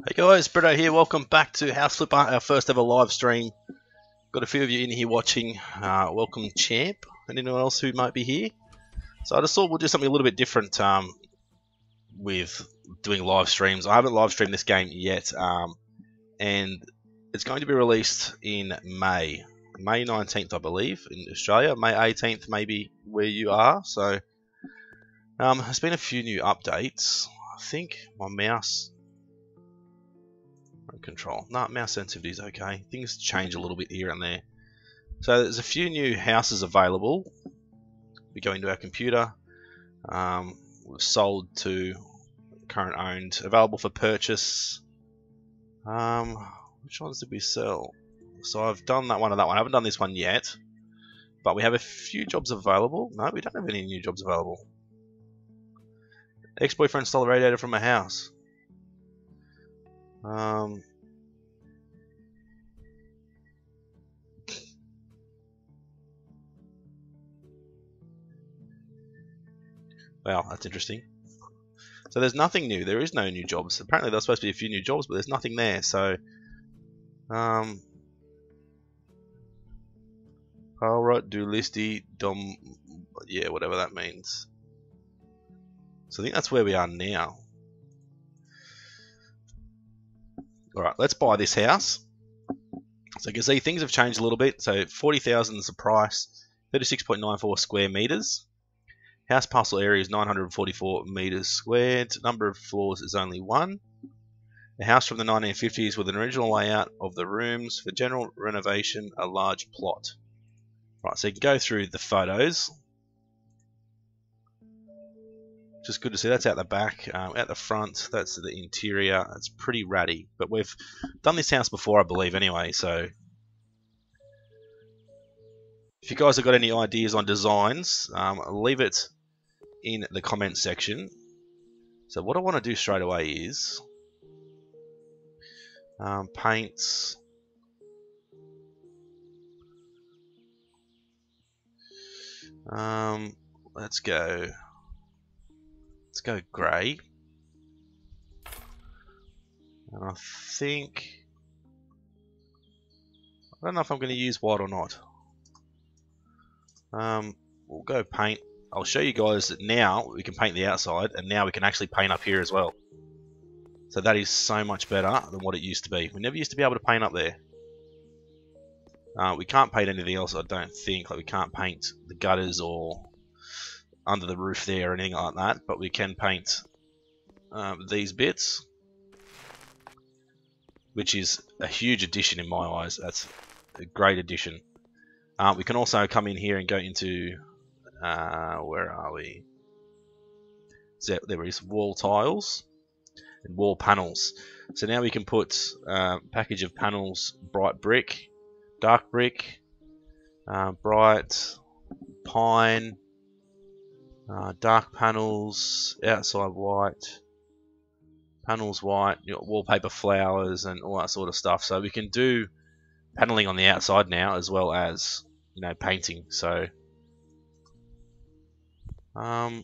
Hey guys, Brito here. Welcome back to House Flipper, our first ever live stream. Got a few of you in here watching. Welcome, Champ, and anyone else who might be here. So I just thought we'll do something a little bit different with doing live streams. I haven't live streamed this game yet, and it's going to be released in May 19th, I believe, in Australia. May 18th, maybe where you are. So there's been a few new updates. I think my mouse control. No, mouse sensitivity is okay. Things change a little bit here and there. So there's a few new houses available. We go into our computer. We've sold to current owned. Available for purchase. Which ones did we sell? So I've done that one and that one. I haven't done this one yet. But we have a few jobs available. No, we don't have any new jobs available. Ex-boyfriend stole a radiator from a house. Wow, that's interesting. So there's nothing new. There is no new jobs. Apparently there's supposed to be a few new jobs, but there's nothing there. So, alright, do listy, dom, yeah, whatever that means. So I think that's where we are now. Alright, let's buy this house. So you can see things have changed a little bit. So 40,000 is the price, 36.94 square meters. House parcel area is 944 meters squared. Number of floors is only 1. A house from the 1950s with an original layout of the rooms. For general renovation, a large plot. Right, so you can go through the photos. Just good to see. That's out the back. Out the front, that's the interior. It's pretty ratty. But we've done this house before, I believe, anyway. So if you guys have got any ideas on designs, leave it in the comments section. So what I want to do straight away is paints. Let's go grey. And I think I don't know if I'm going to use white or not. We'll go paint. I'll show you guys that now we can paint the outside, and now we can actually paint up here as well. So that is so much better than what it used to be. We never used to be able to paint up there. We can't paint anything else, I don't think. Like, we can't paint the gutters or under the roof there or anything like that, but we can paint these bits, which is a huge addition in my eyes. That's a great addition. We can also come in here and go into where are we? So there is wall tiles and wall panels. So now we can put a package of panels: bright brick, dark brick, bright pine, dark panels, outside white, panels white, wallpaper flowers, and all that sort of stuff. So we can do paneling on the outside now, as well as, you know, painting. So I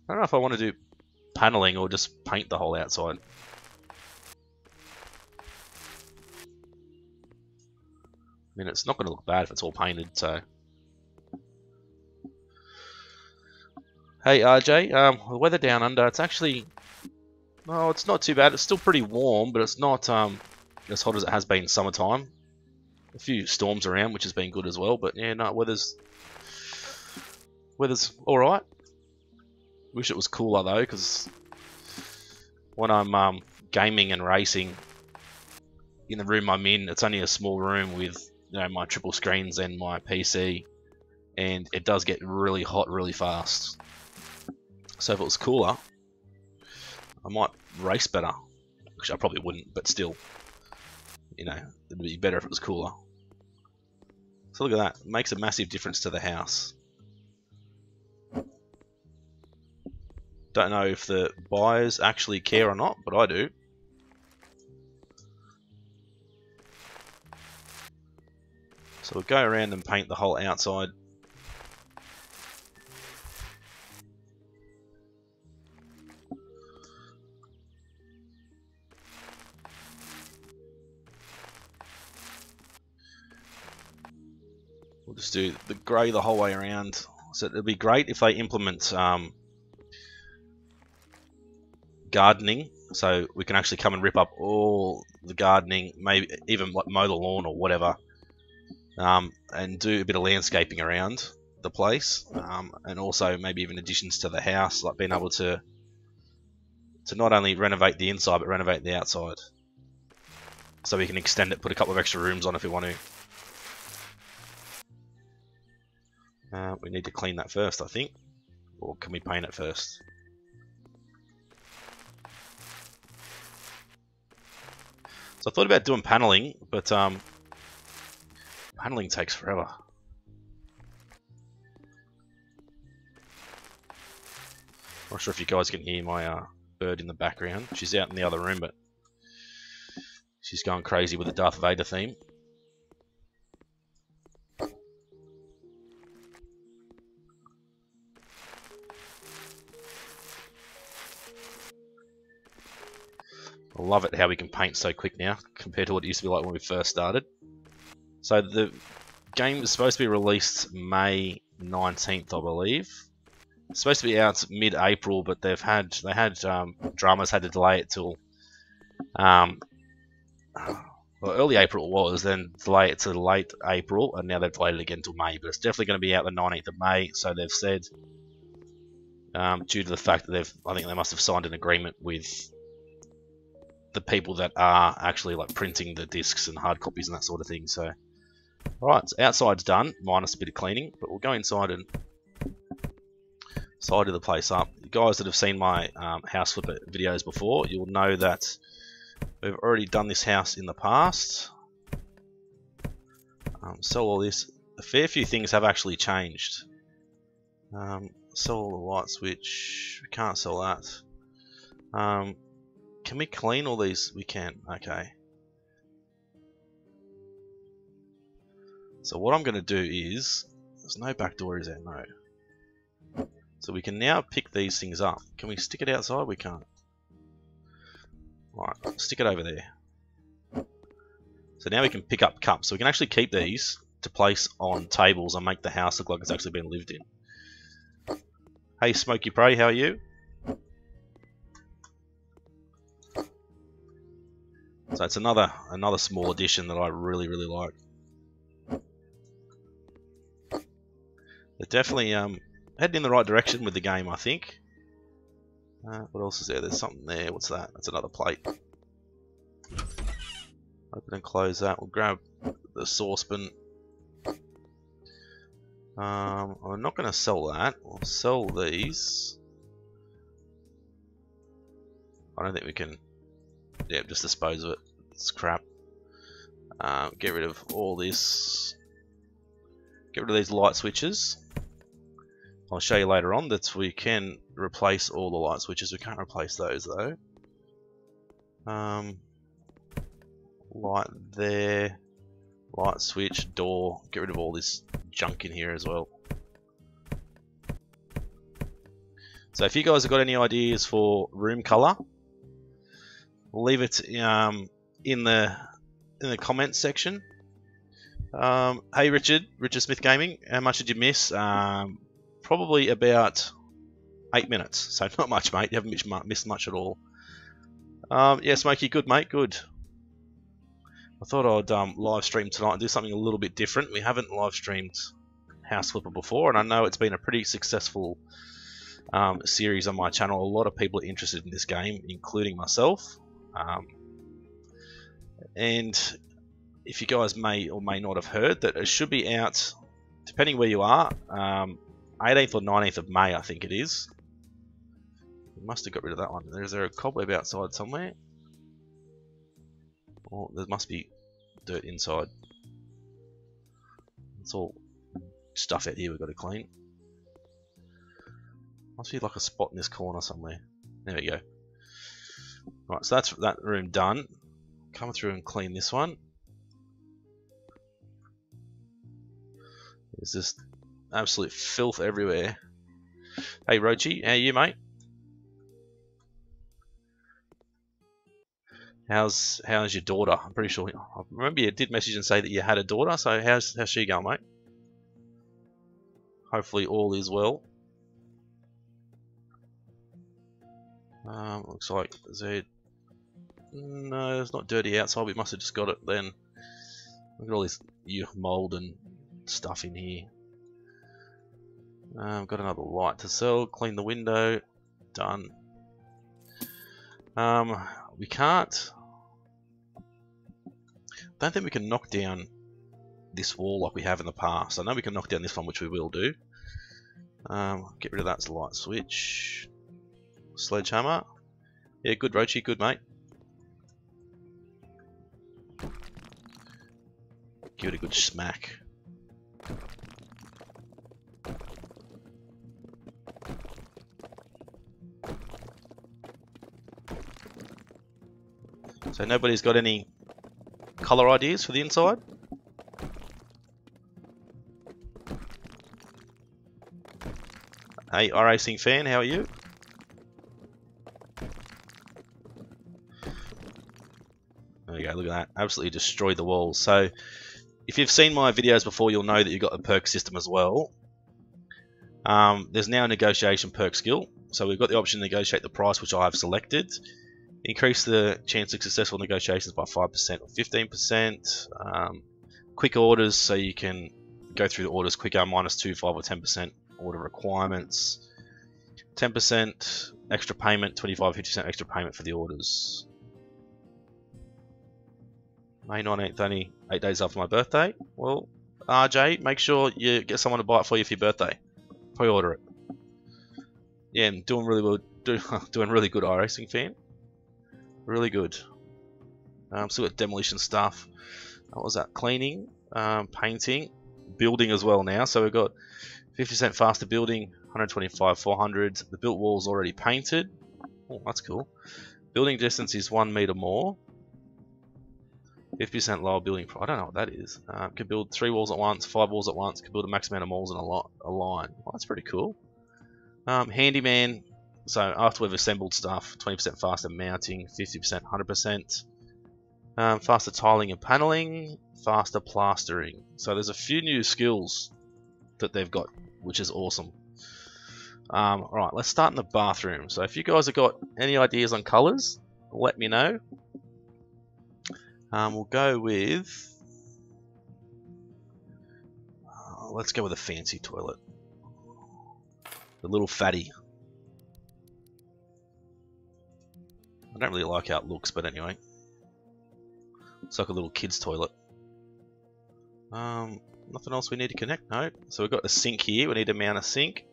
don't know if I want to do paneling or just paint the whole outside. I mean, it's not going to look bad if it's all painted, so. Hey RJ, the weather down under, it's actually, well, it's not too bad. It's still pretty warm, but it's not as hot as it has been summertime. A few storms around, which has been good as well, but yeah, no, weather's alright. Wish it was cooler though, because when I'm gaming and racing in the room I'm in, it's only a small room with, you know, my triple screens and my PC, and it does get really hot really fast. So if it was cooler, I might race better. Which I probably wouldn't, but still, you know, it'd be better if it was cooler. So look at that, it makes a massive difference to the house. Don't know if the buyers actually care or not, but I do. So we'll go around and paint the whole outside. We'll just do the grey the whole way around. So it'd be great if they implement gardening, so we can actually come and rip up all the gardening, maybe even like mow the lawn or whatever, and do a bit of landscaping around the place, and also maybe even additions to the house, like being able to not only renovate the inside but renovate the outside, so we can extend it, put a couple of extra rooms on if we want to. We need to clean that first, I think, or can we paint it first? So I thought about doing paneling, but paneling takes forever. Not sure if you guys can hear my bird in the background. She's out in the other room, but she's going crazy with the Darth Vader theme. I love it how we can paint so quick now compared to what it used to be like when we first started. So the game is supposed to be released May 19th, I believe. It's supposed to be out mid-April, but dramas had to delay it till well, early April it was, then delay it to late April, and now they've delayed it again till May. But it's definitely going to be out the 19th of May. So they've said, due to the fact that I think they must have signed an agreement with the people that are actually like printing the discs and hard copies and that sort of thing. So, alright, so outside's done, minus a bit of cleaning, but we'll go inside and tidy the place up. You guys that have seen my house flipper videos before, you'll know that we've already done this house in the past. Sell all this. A fair few things have actually changed. Sell all the light switch. We can't sell that. Can we clean all these? We can. Okay. So what I'm going to do is, there's no back door, is there? No. So we can now pick these things up. Can we stick it outside? We can't. Alright, stick it over there. So now we can pick up cups. So we can actually keep these to place on tables and make the house look like it's actually been lived in. Hey Smokey Prey, how are you? So it's another small addition that I really like. They're definitely heading in the right direction with the game, I think. What else is there? There's something there. What's that? That's another plate. Open and close that. We'll grab the saucepan. I'm not going to sell that. I'll sell these. I don't think we can. Yeah, just dispose of it. It's crap. Get rid of all this. Get rid of these light switches. I'll show you later on that we can replace all the light switches. We can't replace those though. Light there, light switch, door. Get rid of all this junk in here as well. So if you guys have got any ideas for room color, leave it in the comments section. Hey Richard Smith Gaming, how much did you miss? Probably about 8 minutes, so not much, mate. You haven't missed much at all. Yeah, Smokey, good, mate, good. I thought I'd live stream tonight and do something a little bit different. We haven't live streamed House Flipper before, and I know it's been a pretty successful series on my channel. A lot of people are interested in this game, including myself. And if you guys may or may not have heard, that it should be out, depending where you are, 18th or 19th of May, I think it is. We must have got rid of that one. Is there a cobweb outside somewhere? Oh, there must be dirt inside. It's all stuff out here we've got to clean. Must be like a spot in this corner somewhere. There we go. Right, so that's that room done. Come through and clean this one. There's just absolute filth everywhere. Hey Rochi, how are you, mate? How's your daughter? I'm pretty sure. I remember you did message and say that you had a daughter. So how's she going, mate? Hopefully all is well. Looks like no, it's not dirty outside. We must have just got it then. Look at all this mold and stuff in here. Got another light to sell. Clean the window. Done. We can't. Don't think we can knock down this wall like we have in the past. I know we can knock down this one, which we will do. Get rid of that light switch. Sledgehammer. Yeah, good Rochi, good mate. Give it a good smack. So nobody's got any color ideas for the inside? Hey, iRacing fan, how are you? There you go, look at that. Absolutely destroyed the walls. So, if you've seen my videos before, you'll know that you've got a perk system as well. There's now a negotiation perk skill. So we've got the option to negotiate the price, which I have selected. Increase the chance of successful negotiations by 5% or 15%. Quick orders, so you can go through the orders quicker, -2, 5 or 10% order requirements. 10% extra payment, 25, 50% extra payment for the orders. May 19th, only 8 days after my birthday. Well, RJ, make sure you get someone to buy it for you for your birthday. Pre-order it. Yeah, I'm doing really well. Doing really good, iRacing fan. Really good. Still got demolition stuff. What was that? Cleaning, painting, building as well now. So we've got 50% faster building, 125, 400. The built wall's already painted. Oh, that's cool. Building distance is 1 meter more. 50% lower building. I don't know what that is. Can build 3 walls at once, 5 walls at once. Can build a max amount of walls in a line. Well, that's pretty cool. Handyman. So after we've assembled stuff, 20% faster mounting, 50%, 100%. Faster tiling and paneling, faster plastering. So there's a few new skills that they've got, which is awesome. Alright, let's start in the bathroom. So if you guys have got any ideas on colours, let me know. We'll go with... let's go with a fancy toilet. The little fatty. I don't really like how it looks, but anyway. It's like a little kid's toilet. Nothing else we need to connect? No. So we've got a sink here. We need to mount a sink.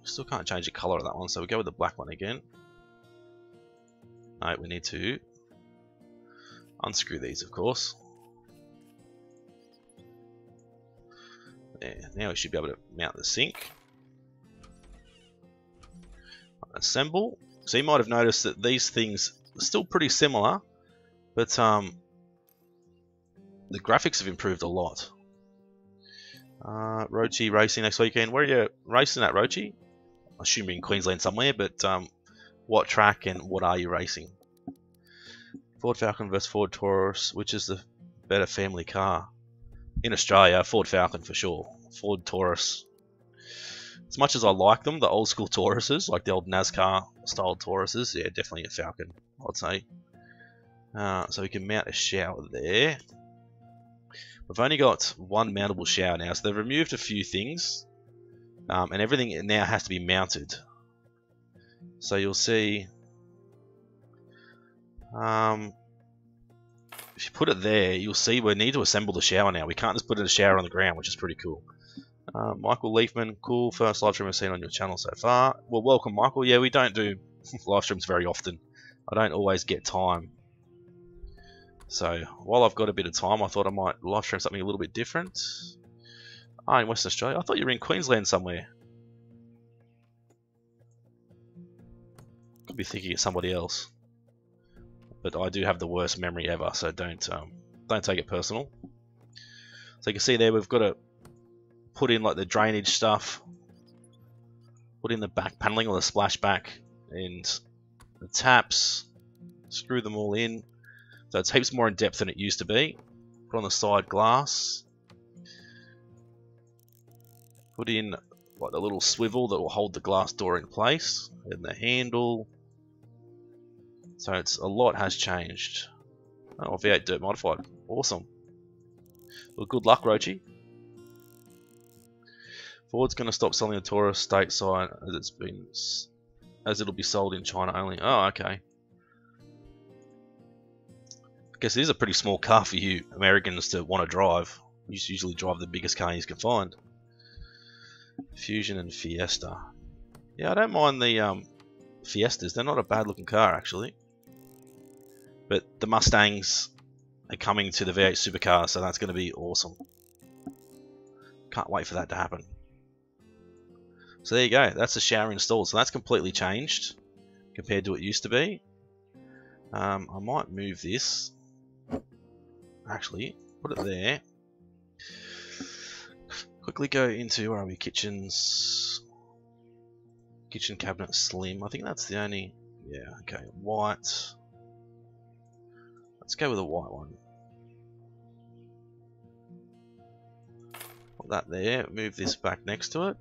Still can't change the colour of that one, so we'll go with the black one again. No, we need to unscrew these, of course. There. Now we should be able to mount the sink. Assemble. So you might have noticed that these things are still pretty similar, but the graphics have improved a lot. Rochi racing next weekend. Where are you racing at, Rochi? I assume you're in Queensland somewhere, but what track and what are you racing? Ford Falcon versus Ford Taurus. Which is the better family car? In Australia, Ford Falcon for sure. Ford Taurus. As much as I like them, the old school Tauruses, like the old NASCAR style Tauruses, yeah, definitely a Falcon, I'd say. So we can mount a shower there. We've only got one mountable shower now, so they've removed a few things, and everything now has to be mounted. So you'll see, if you put it there, you'll see we need to assemble the shower now. We can't just put in a shower on the ground, which is pretty cool. Michael Leafman, cool, first live stream I've seen on your channel so far. Well, welcome, Michael. Yeah, we don't do live streams very often. I don't always get time. So, while I've got a bit of time, I thought I might live stream something a little bit different. Ah, in Western Australia? I thought you were in Queensland somewhere. Could be thinking of somebody else. But I do have the worst memory ever, so don't take it personal. So you can see there we've got to put in like the drainage stuff, put in the back paneling or the splashback, and the taps, screw them all in. So it's heaps more in depth than it used to be. Put on the side glass, put in like the little swivel that will hold the glass door in place, and the handle. So it's a lot has changed. Oh, V8 dirt modified, awesome. Well, good luck, Rochi. Ford's going to stop selling the Taurus stateside as it'll be sold in China only. Oh, okay. I guess it is a pretty small car for you Americans to want to drive. You usually drive the biggest car you can find. Fusion and Fiesta. Yeah, I don't mind the Fiestas. They're not a bad looking car actually. But the Mustangs are coming to the V8 supercar, so that's going to be awesome. Can't wait for that to happen. So there you go, that's the shower installed. So that's completely changed compared to what it used to be. I might move this. Actually, put it there. Quickly go into, where are we, kitchens. Kitchen cabinet slim. I think that's the only, yeah, okay, white. Let's go with a white one. Put that there, move this back next to it.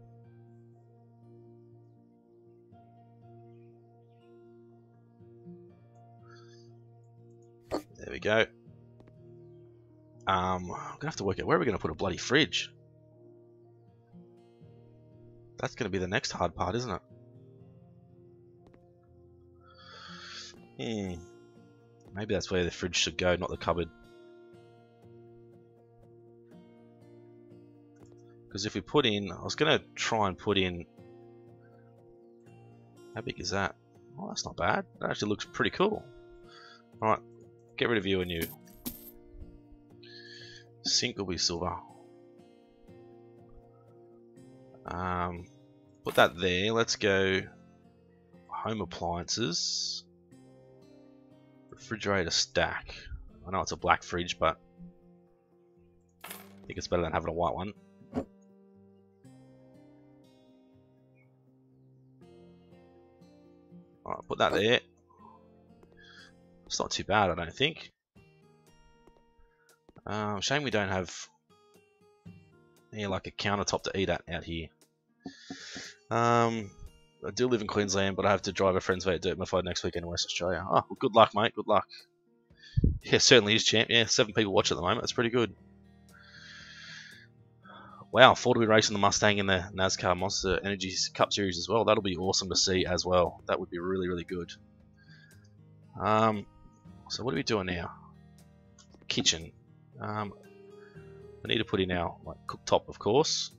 There we go. I'm gonna have to work out where we're gonna put a bloody fridge. That's gonna be the next hard part, isn't it? Maybe that's where the fridge should go, not the cupboard. Because if we put in, I was gonna try and put in. How big is that? Oh, that's not bad. That actually looks pretty cool. Alright, get rid of you and you. Sink will be silver. Put that there. Let's go home appliances. Refrigerator stack. I know it's a black fridge, but I think it's better than having a white one. Alright, put that there. It's not too bad, I don't think. Shame we don't have like a countertop to eat at out here. I do live in Queensland, but I have to drive a friend's V8 dirt modified next weekend in West Australia. Oh, well, good luck, mate. Good luck. Yeah, certainly is, champ. Yeah, 7 people watch at the moment. That's pretty good. Wow, Ford will be racing the Mustang in the NASCAR Monster Energy Cup Series as well. That'll be awesome to see as well. That would be really, really good. So what are we doing now? Kitchen. I need to put in our cooktop, of course.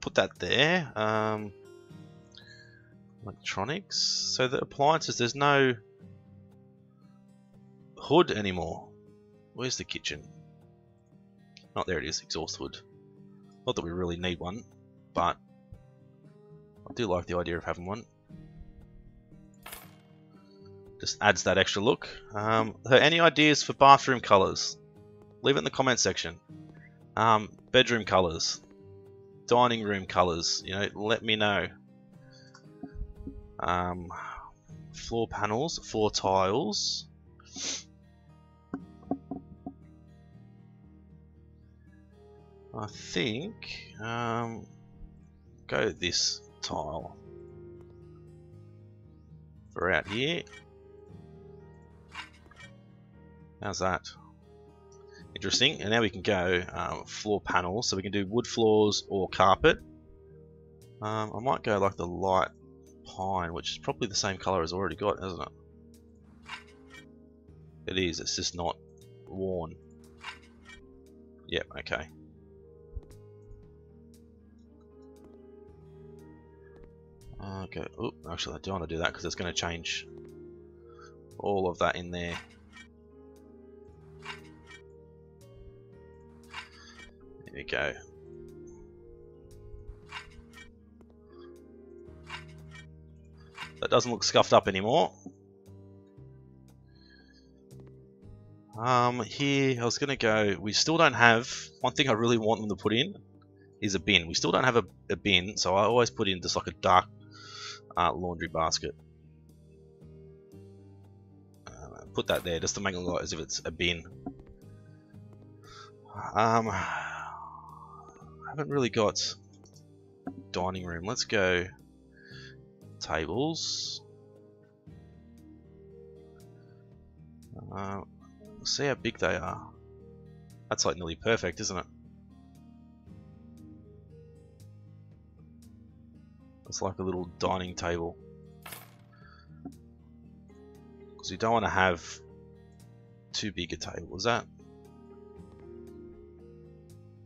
Put that there. Electronics. So the appliances, there's no hood anymore. Where's the kitchen? Oh, there it is, exhaust hood. Not that we really need one, but I do like the idea of having one. Just adds that extra look. So any ideas for bathroom colours? Leave it in the comment section. Bedroom colours, dining room colours. You know, let me know. Floor panels, floor tiles. I think go this tile for out here. How's that? Interesting. And now we can go floor panels, so we can do wood floors or carpet. I might go like the light pine, which is probably the same colour as already got, isn't it? It is, it's just not worn. Yep, okay. Okay, oh, actually I don't want to do that because it's going to change all of that in there. There we go. That doesn't look scuffed up anymore. Here I was going to go, we still don't have, one thing I really want them to put in is a bin. We still don't have a bin, so I always put in just like a dark laundry basket. Put that there just to make it look as if it's a bin. I haven't really got dining room. Let's go tables. See how big they are. That's like nearly perfect, isn't it? It's like a little dining table. Because you don't want to have too big a table, is that?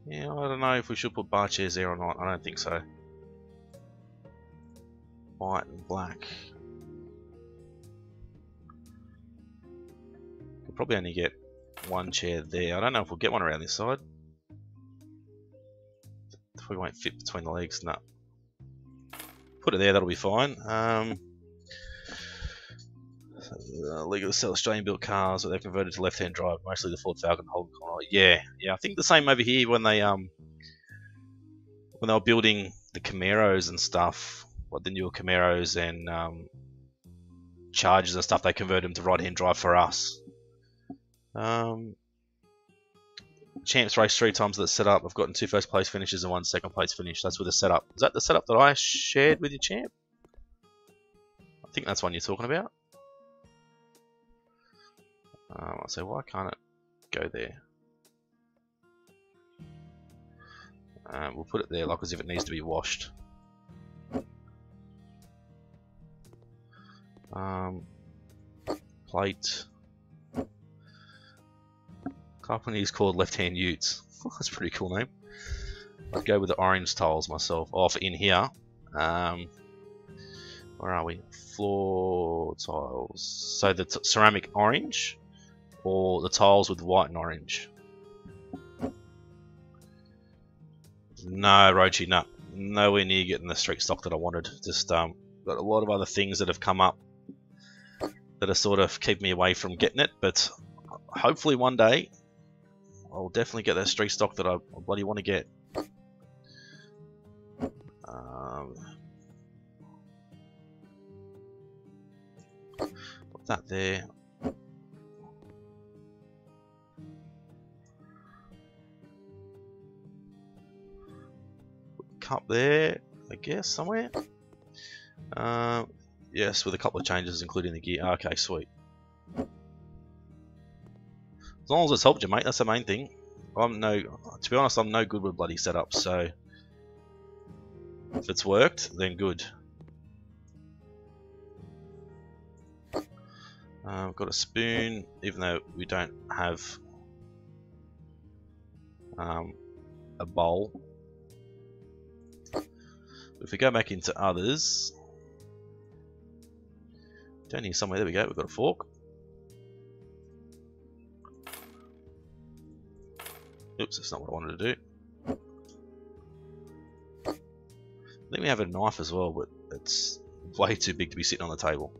Yeah, I don't know if we should put bar chairs there or not. I don't think so. White and black. We'll probably only get one chair there. I don't know if we'll get one around this side. If we won't fit between the legs, no. Put it there, that'll be fine. Legal to sell Australian built cars that they've converted to left-hand drive, mostly the Ford Falcon Holden Connor. Yeah, I think the same over here when they were building the Camaros and stuff, like the newer Camaros and Chargers and stuff, they converted them to right-hand drive for us. Champs race 3 times at the setup. I've gotten 2 first place finishes and 1 second place finish. That's with the setup. Is that the setup that I shared with you, champ? I think that's one you're talking about. I'll say, why can't it go there? We'll put it there like as if it needs to be washed. Plate. Company is called Left Hand Utes. That's a pretty cool name. I'd go with the orange tiles myself. Oh, for in here. Where are we? Floor tiles. So the ceramic orange, or the tiles with white and orange. No, Rochi, no. Nowhere near getting the street stock that I wanted. Just got a lot of other things that have come up that are sort of keeping me away from getting it, but hopefully one day I'll definitely get that street stock that I bloody want to get. Put that there. up there, I guess, somewhere. Yes, with a couple of changes, including the gear. Okay, sweet. As long as it's helped you, mate, that's the main thing. To be honest, I'm no good with bloody setups, so if it's worked, then good. I've got a spoon, even though we don't have a bowl. If we go back into others, down here somewhere, there we go, we've got a fork. Oops, that's not what I wanted to do. I think we have a knife as well, but it's way too big to be sitting on the table.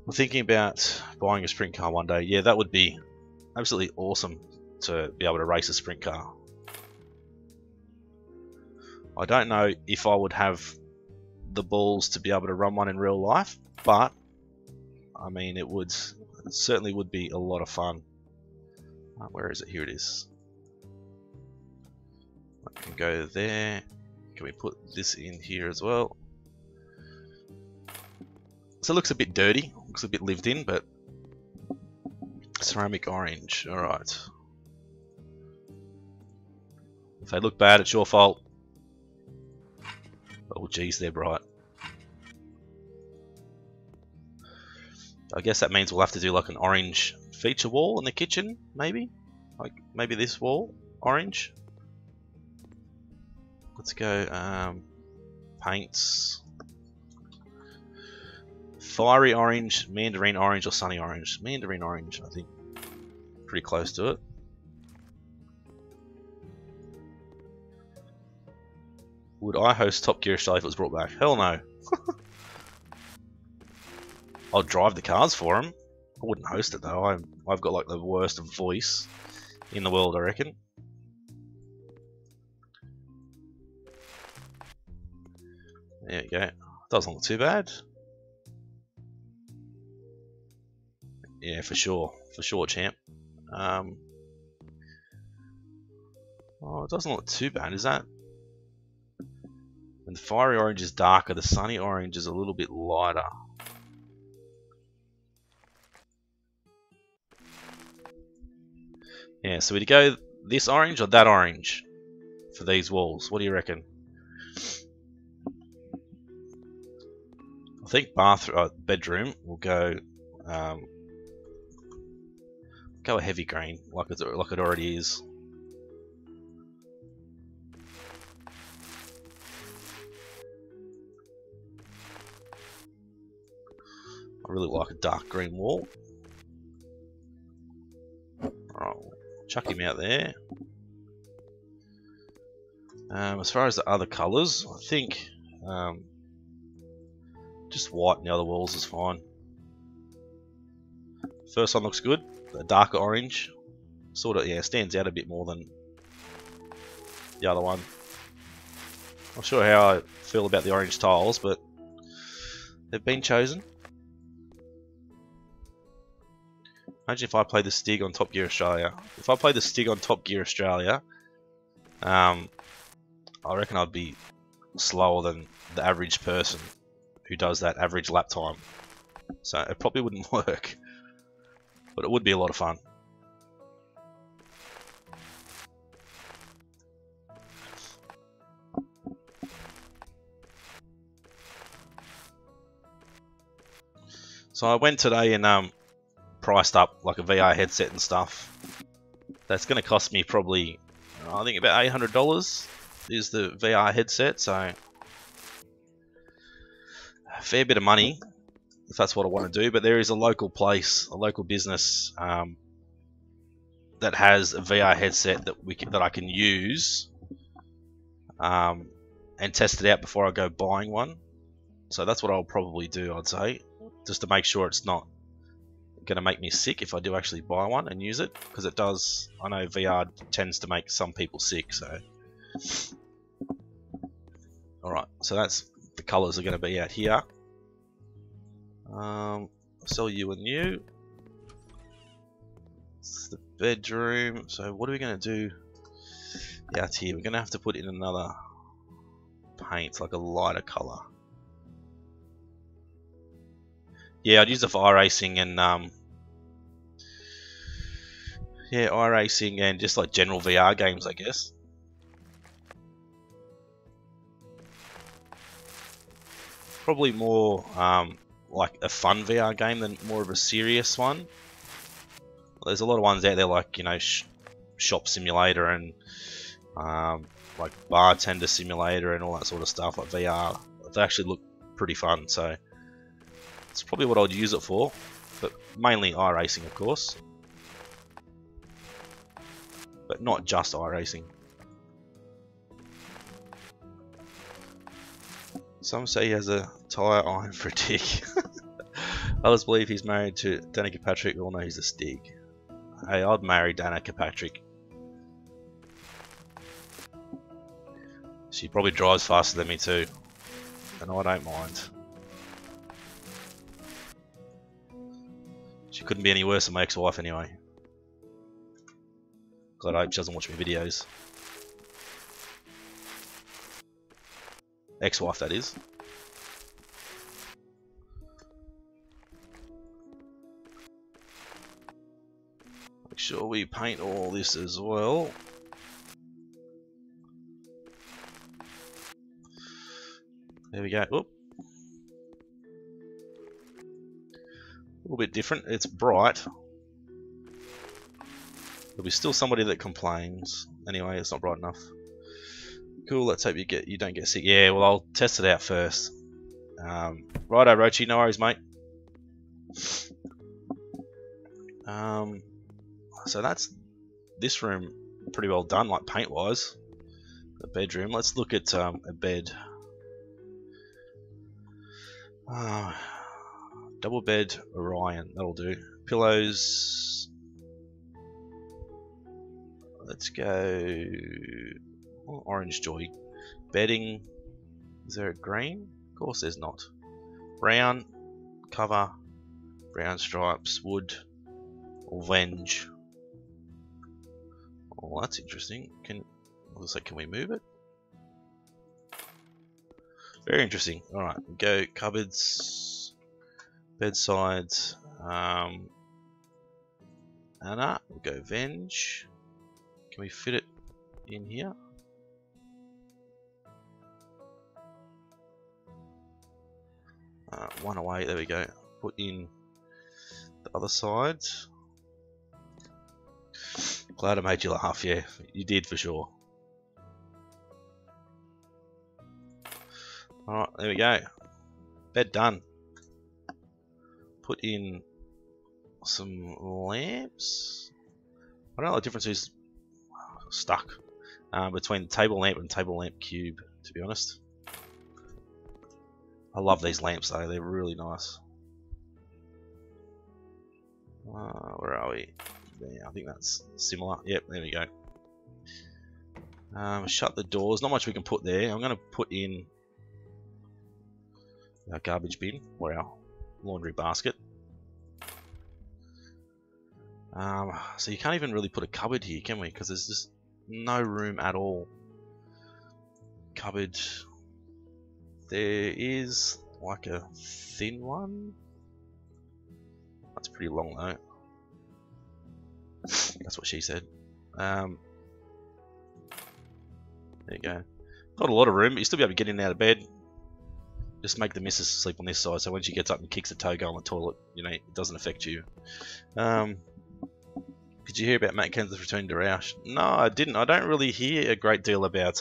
I'm thinking about buying a sprint car one day. Yeah, that would be absolutely awesome to be able to race a sprint car. I don't know if I would have the balls to be able to run one in real life, but I mean, it certainly would be a lot of fun. Where is it? Here it is. I can go there. Can we put this in here as well? So it looks a bit dirty, looks a bit lived in, but ceramic orange. Alright. If they look bad, it's your fault. Oh geez, they're bright. I guess that means we'll have to do like an orange feature wall in the kitchen, maybe? Like maybe this wall, orange. Let's go paints. Fiery orange, mandarin orange, or sunny orange. Mandarin orange, I think. Pretty close to it. Would I host Top Gear Australia if it was brought back? Hell no. I'll drive the cars for them. I wouldn't host it though. I've got like the worst voice in the world, I reckon. There you go. Doesn't look too bad. Yeah, for sure, champ. Oh, it doesn't look too bad, is that? And the fiery orange is darker, the sunny orange is a little bit lighter. Yeah, so we'd go this orange or that orange for these walls. What do you reckon? I think bedroom will go go a heavy green, like it already is. I really like a dark green wall. Alright, chuck him out there. As far as the other colours, I think just white in the other walls is fine. First one looks good. The darker orange sort of, yeah, stands out a bit more than the other one. Not sure how I feel about the orange tiles, but they've been chosen. Imagine if I played the Stig on Top Gear Australia. If I played the Stig on Top Gear Australia, I reckon I'd be slower than the average person who does that average lap time. So it probably wouldn't work, but it would be a lot of fun. So I went today and priced up like a VR headset and stuff. That's going to cost me probably, I think about $800 is the VR headset, so a fair bit of money if that's what I want to do. But there is a local place, a local business that has a VR headset that I can use and test it out before I go buying one. So that's what I'll probably do, I'd say, just to make sure it's not going to make me sick if I do actually buy one and use it, because it does. I know VR tends to make some people sick. So alright, so that's the colours are going to be out here. Sell you and you. It's the bedroom. So what are we going to do out here? We're going to have to put in another paint, like a lighter colour. Yeah, I'd use it for iRacing and yeah, iRacing and just like general VR games, I guess. Probably more like a fun VR game than more of a serious one. There's a lot of ones out there like, you know, Shop Simulator and like Bartender Simulator and all that sort of stuff, like VR. They actually look pretty fun, so it's probably what I'd use it for, but mainly iRacing, of course. But not just iRacing. Some say he has a tyre iron for a dick. Others believe he's married to Danica Patrick. We all know he's a stig. Hey, I'd marry Danica Patrick. She probably drives faster than me too, and I don't mind. She couldn't be any worse than my ex-wife anyway. God, I hope she doesn't watch my videos. Ex-wife, that is. Make sure we paint all this as well. There we go. Oop. A little bit different. It's bright. There'll be still somebody that complains. Anyway, it's not bright enough. Cool. Let's hope you don't get sick. Yeah. Well, I'll test it out first. Righto, Rochi. No worries, mate. So that's this room pretty well done, like paint-wise. The bedroom. Let's look at a bed. Double bed Orion, that'll do. Pillows. Let's go orange joy. Bedding. Is there a green? Of course there's not. Brown cover. Brown stripes. Wood. Or venge. Oh, that's interesting. Looks like, can we move it? Very interesting. Alright, go cupboards, bedsides, Anna, we'll go venge. Can we fit it in here? One away, there we go. Put in the other side. Glad I made you laugh, yeah, you did for sure. Alright, there we go. Bed done. Put in some lamps. I don't know what the difference is stuck between table lamp and table lamp cube, to be honest. I love these lamps though, they're really nice. Where are we? Yeah, I think that's similar. Yep, there we go. Shut the doors. Not much we can put there. I'm going to put in our garbage bin or our laundry basket. So you can't even really put a cupboard here, can we? Because there's just no room at all. Cupboard. There is like a thin one. That's pretty long though. That's what she said. There you go. Not a lot of room, but you still be able to get in and out of bed. Just make the missus sleep on this side, so when she gets up and kicks the toe, go on the toilet, you know, it doesn't affect you. Did you hear about Matt Kenseth's return to Roush? No, I didn't. I don't really hear a great deal about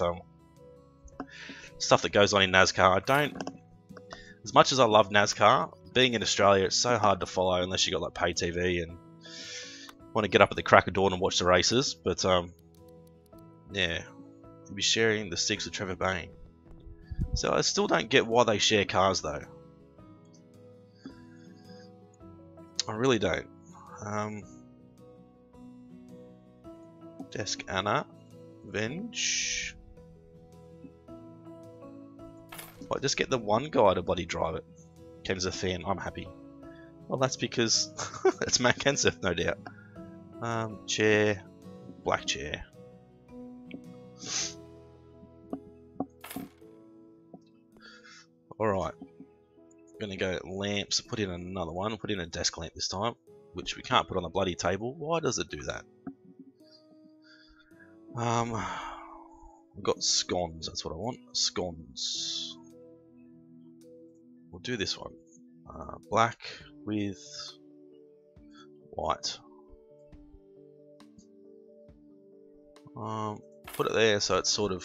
stuff that goes on in NASCAR. I don't. As much as I love NASCAR, being in Australia, it's so hard to follow unless you got like pay TV and want to get up at the crack of dawn and watch the races. But yeah, you'll be sharing the six with Trevor Bayne. So I still don't get why they share cars though. I really don't. Desk Anna, Venge. Well, just get the one guy to bloody drive it. Ken's a fan, I'm happy. Well, that's because it's Matt Kenseth, no doubt. Chair, black chair. Alright. Gonna go lamps, put in another one, put in a desk lamp this time, which we can't put on the bloody table. Why does it do that? We've got scones, that's what I want. Scones. We'll do this one. Black with white. Put it there so it's sort of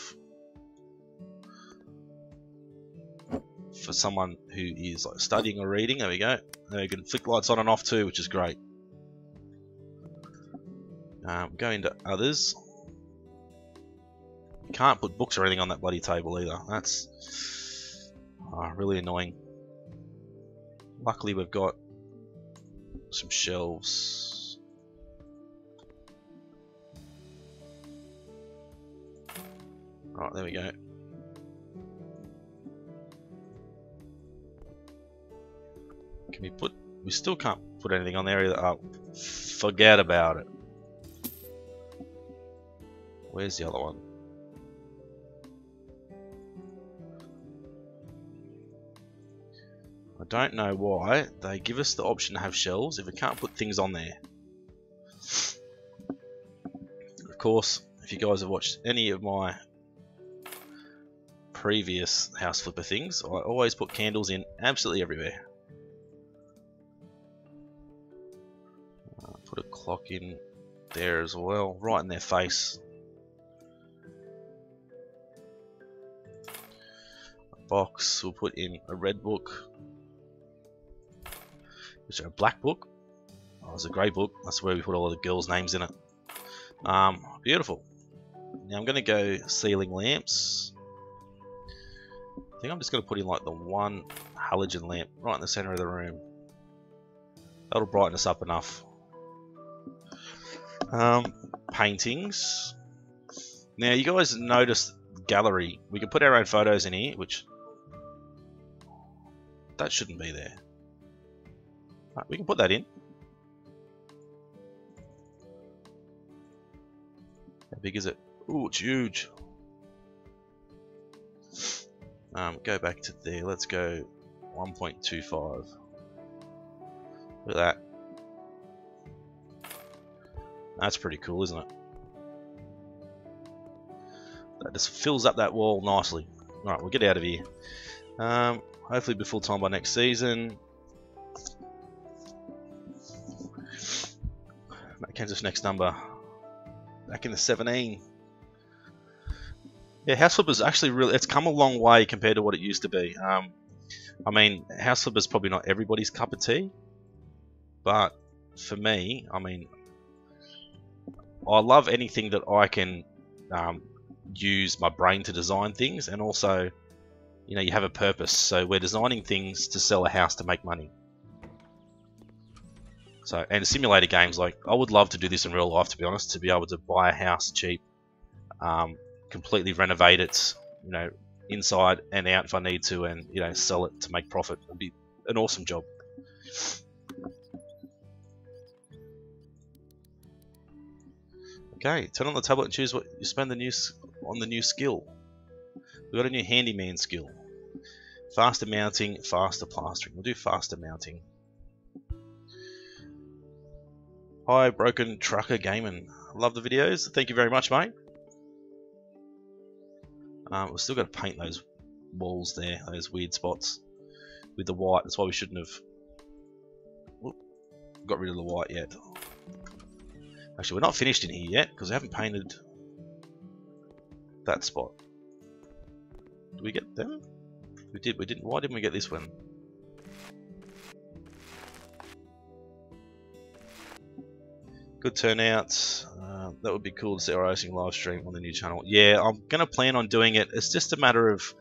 for someone who is like studying or reading. There we go. Now you can flick lights on and off too, which is great. Go into others. You can't put books or anything on that bloody table either. That's really annoying. Luckily we've got some shelves. Alright, there we go. Can we put... we still can't put anything on there either. Oh, forget about it. Where's the other one? I don't know why they give us the option to have shelves if we can't put things on there. Of course, if you guys have watched any of my previous house flipper things, I always put candles in absolutely everywhere. Put a clock in there as well, right in their face. A box, we'll put in a red book. Is there a black book? Oh, there's a grey book. That's where we put all of the girls' names in it. Beautiful. Now I'm going to go ceiling lamps. I think I'm just going to put in like the one halogen lamp right in the center of the room. That'll brighten us up enough. Paintings. Now you guys notice gallery. We can put our own photos in here, which that shouldn't be there. Right, we can put that in. How big is it? Ooh, it's huge. Go back to there. Let's go 1.25. Look at that. That's pretty cool, isn't it? That just fills up that wall nicely. Alright, we'll get out of here. Hopefully be full time by next season. Kansas next number. Back in the 17. Yeah, house flippers actually really, it's come a long way compared to what it used to be. I mean, house flippers probably not everybody's cup of tea, but for me, I mean, I love anything that I can use my brain to design things, and also, you know, you have a purpose. So we're designing things to sell a house to make money. So, and simulator games, like, I would love to do this in real life, to be honest, to be able to buy a house cheap, completely renovate it, you know, inside and out if I need to, and, you know, sell it to make profit. It'd be an awesome job. Okay, turn on the tablet and choose what you spend on the new skill. We've got a new handyman skill. Faster mounting, faster plastering. We'll do faster mounting. Hi, Broken Trucker Gaming. Love the videos. Thank you very much, mate. We've still got to paint those walls there, those weird spots, with the white. That's why we shouldn't have got rid of the white yet. Actually, we're not finished in here yet because we haven't painted that spot. Did we get them? We did. We didn't. Why didn't we get this one? Good turnout. That would be cool to see our racing live stream on the new channel. Yeah, I'm gonna plan on doing it. It's just a matter of,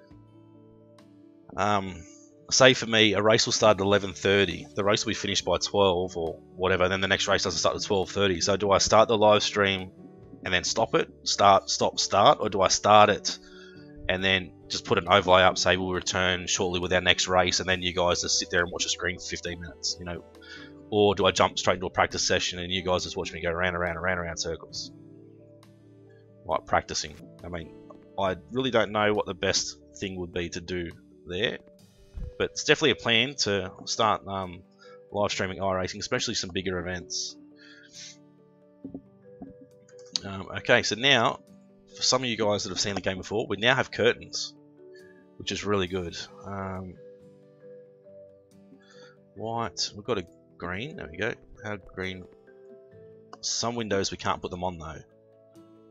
say for me, a race will start at 11:30. The race will be finished by 12 or whatever. Then the next race doesn't start at 12:30. So do I start the live stream and then stop it? Start, stop, start, or do I start it and then just put an overlay up, say we'll return shortly with our next race, and then you guys just sit there and watch the screen for 15 minutes, you know? Or do I jump straight into a practice session and you guys just watch me go around circles? Like practicing. I mean, I really don't know what the best thing would be to do there. But it's definitely a plan to start live streaming iRacing, especially some bigger events. Okay, so now, for some of you guys that have seen the game before, we now have curtains, which is really good. White, we've got a green, there we go. How green? Some windows we can't put them on though.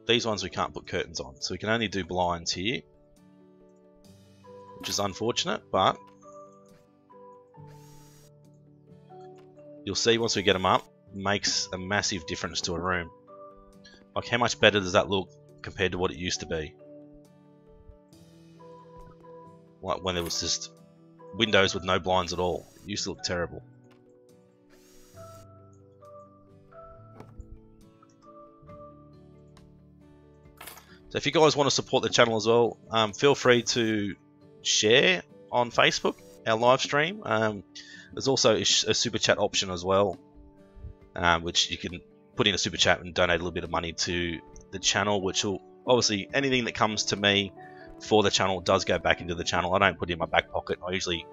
These ones we can't put curtains on, so we can only do blinds here, which is unfortunate, but you'll see once we get them up, makes a massive difference to a room. Like, how much better does that look compared to what it used to be? Like when there was just windows with no blinds at all. It used to look terrible. So if you guys want to support the channel as well, feel free to share on Facebook our live stream. There's also a super chat option as well, which you can put in a super chat and donate a little bit of money to the channel, which will obviously, anything that comes to me for the channel does go back into the channel. I don't put it in my back pocket. I usually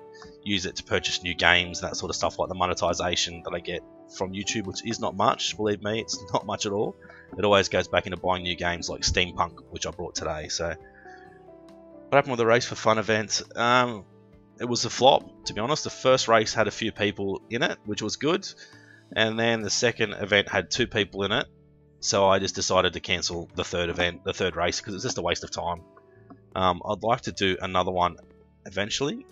use it to purchase new games, that sort of stuff, like the monetization that I get from YouTube, which is not much, believe me, it's not much at all. It always goes back into buying new games like Steampunk, which I brought today. So what happened with the Race for Fun event? It was a flop, to be honest. The first race had a few people in it, which was good, and then the second event had 2 people in it, so I just decided to cancel the third race, because it's just a waste of time. I'd like to do another one eventually.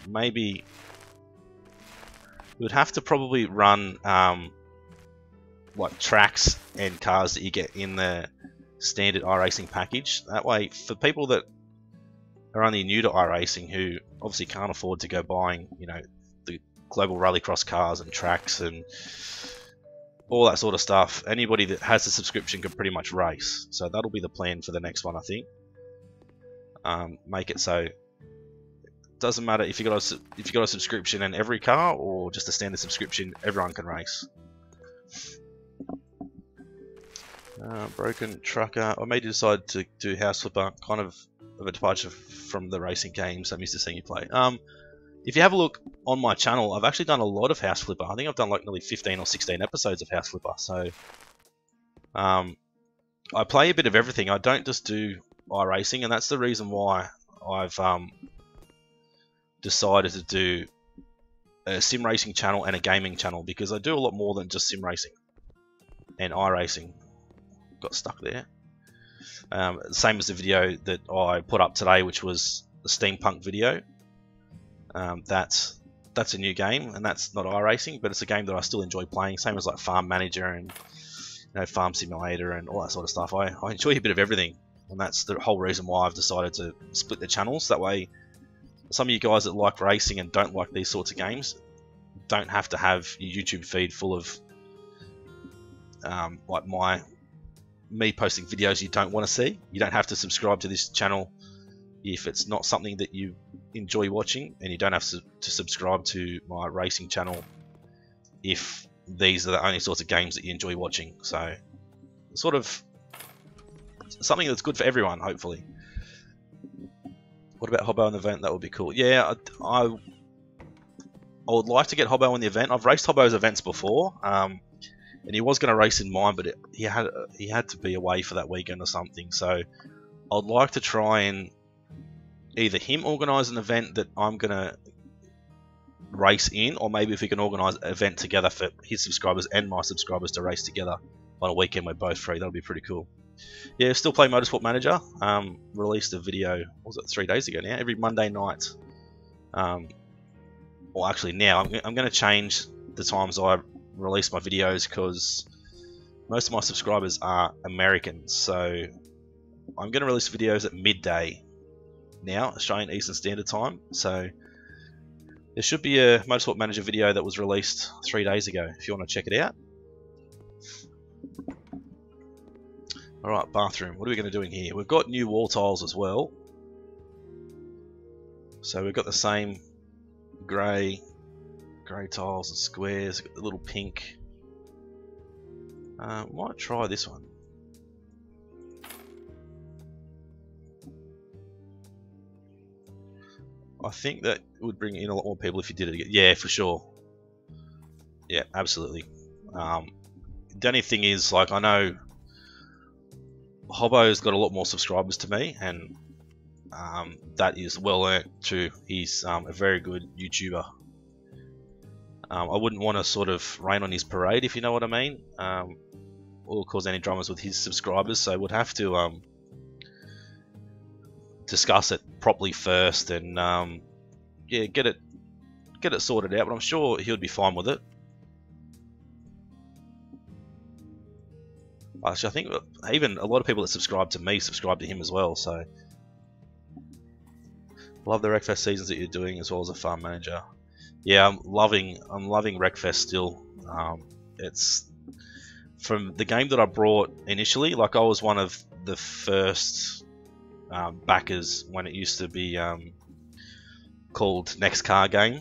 Maybe we'd have to probably run like tracks and cars that you get in the standard iRacing package. That way, for people that are only new to iRacing, who obviously can't afford to go buying, you know, the global rallycross cars and tracks and all that sort of stuff, anybody that has a subscription can pretty much race. So that'll be the plan for the next one, I think. Make it so it doesn't matter if you got a subscription in every car or just a standard subscription, everyone can race. Broken Trucker. I made you decide to do House Flipper, kind of a departure from the racing games I'm used to seeing you play. If you have a look on my channel, I've actually done a lot of House Flipper. I think I've done like nearly 15 or 16 episodes of House Flipper. So I play a bit of everything. I don't just do iRacing, and that's the reason why I've decided to do a sim racing channel and a gaming channel, because I do a lot more than just sim racing and iRacing. Got stuck there. Same as the video that I put up today, which was the Steampunk video. That's a new game, and that's not iRacing, but it's a game that I still enjoy playing. Same as like Farm Manager and, you know, Farm Simulator and all that sort of stuff. I enjoy a bit of everything, and that's the whole reason why I've decided to split the channels. That way, some of you guys that like racing and don't like these sorts of games don't have to have your YouTube feed full of like me posting videos you don't want to see. You don't have to subscribe to this channel if it's not something that you enjoy watching, and you don't have to subscribe to my racing channel if these are the only sorts of games that you enjoy watching. So sort of something that's good for everyone, hopefully. What about Hobbo in the event? That would be cool. Yeah, I would like to get Hobbo in the event. I've raced Hobbo's events before, and he was going to race in mine, but he had to be away for that weekend or something. So I'd like to try and either him organise an event that I'm going to race in, or maybe if we can organise an event together for his subscribers and my subscribers to race together on a weekend we're both free. That would be pretty cool. Yeah, still play Motorsport Manager. Released a video, what was it, 3 days ago now, every Monday night. Well, actually now I'm going to change the times I release my videos, because most of my subscribers are Americans, so I'm going to release videos at midday now, Australian Eastern Standard Time. So there should be a Motorsport Manager video that was released 3 days ago if you want to check it out. Alright, bathroom. What are we going to do in here? We've got new wall tiles as well. So we've got the same grey tiles and squares, got the little pink. Might try this one. I think that would bring in a lot more people if you did it again. Yeah, for sure. Yeah, absolutely. The only thing is, like, I know Hobbo's got a lot more subscribers to me, and that is well earned too. He's a very good YouTuber. I wouldn't want to sort of rain on his parade, if you know what I mean, or cause any dramas with his subscribers, so we'd have to discuss it properly first, and yeah, get it sorted out. But I'm sure he'll be fine with it. Actually, I think even a lot of people that subscribe to me subscribe to him as well. So, love the Wreckfest seasons that you're doing, as well as a farm manager. Yeah, I'm loving Wreckfest still. It's from the game that I brought initially. Like, I was one of the first backers when it used to be called Next Car Game,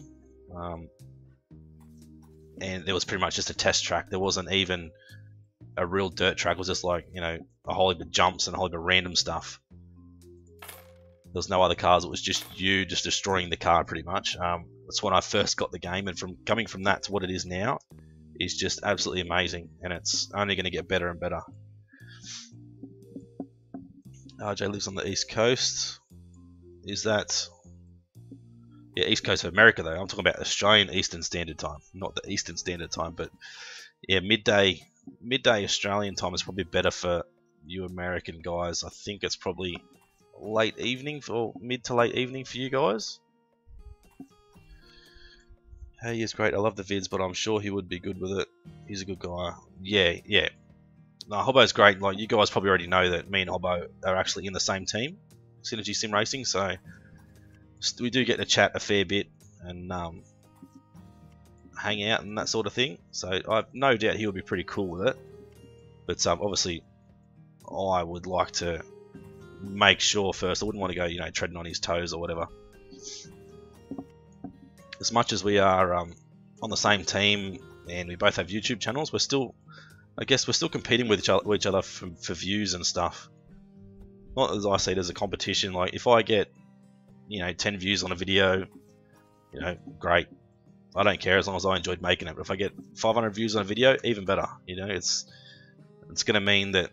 and there was pretty much just a test track. There wasn't even a real dirt track. It was just like, you know, a whole heap of jumps and a whole heap of random stuff. There was no other cars. It was just you just destroying the car pretty much. That's when I first got the game, and from coming from that to what it is now is just absolutely amazing, and it's only going to get better and better. RJ lives on the East Coast. Is that... Yeah, East Coast of America though. I'm talking about Australian Eastern Standard Time, not the Eastern Standard Time. But yeah, midday Australian time is probably better for you American guys. I think it's probably late evening, or mid to late evening for you guys. Hey, he's great. I love the vids, but I'm sure he would be good with it. He's a good guy. Yeah. No, Hobbo's great. Like, you guys probably already know that me and Hobbo are actually in the same team, Synergy Sim Racing. So we do get to chat a fair bit and hang out and that sort of thing. So I've no doubt he would be pretty cool with it. But obviously, I would like to make sure first. I wouldn't want to go, you know, treading on his toes or whatever. As much as we are on the same team and we both have YouTube channels, we're still, I guess, we're still competing with each other for views and stuff. Not as I see it as a competition. Like, if I get, you know, 10 views on a video, you know, great. I don't care as long as I enjoyed making it. But if I get 500 views on a video, even better. You know, it's going to mean that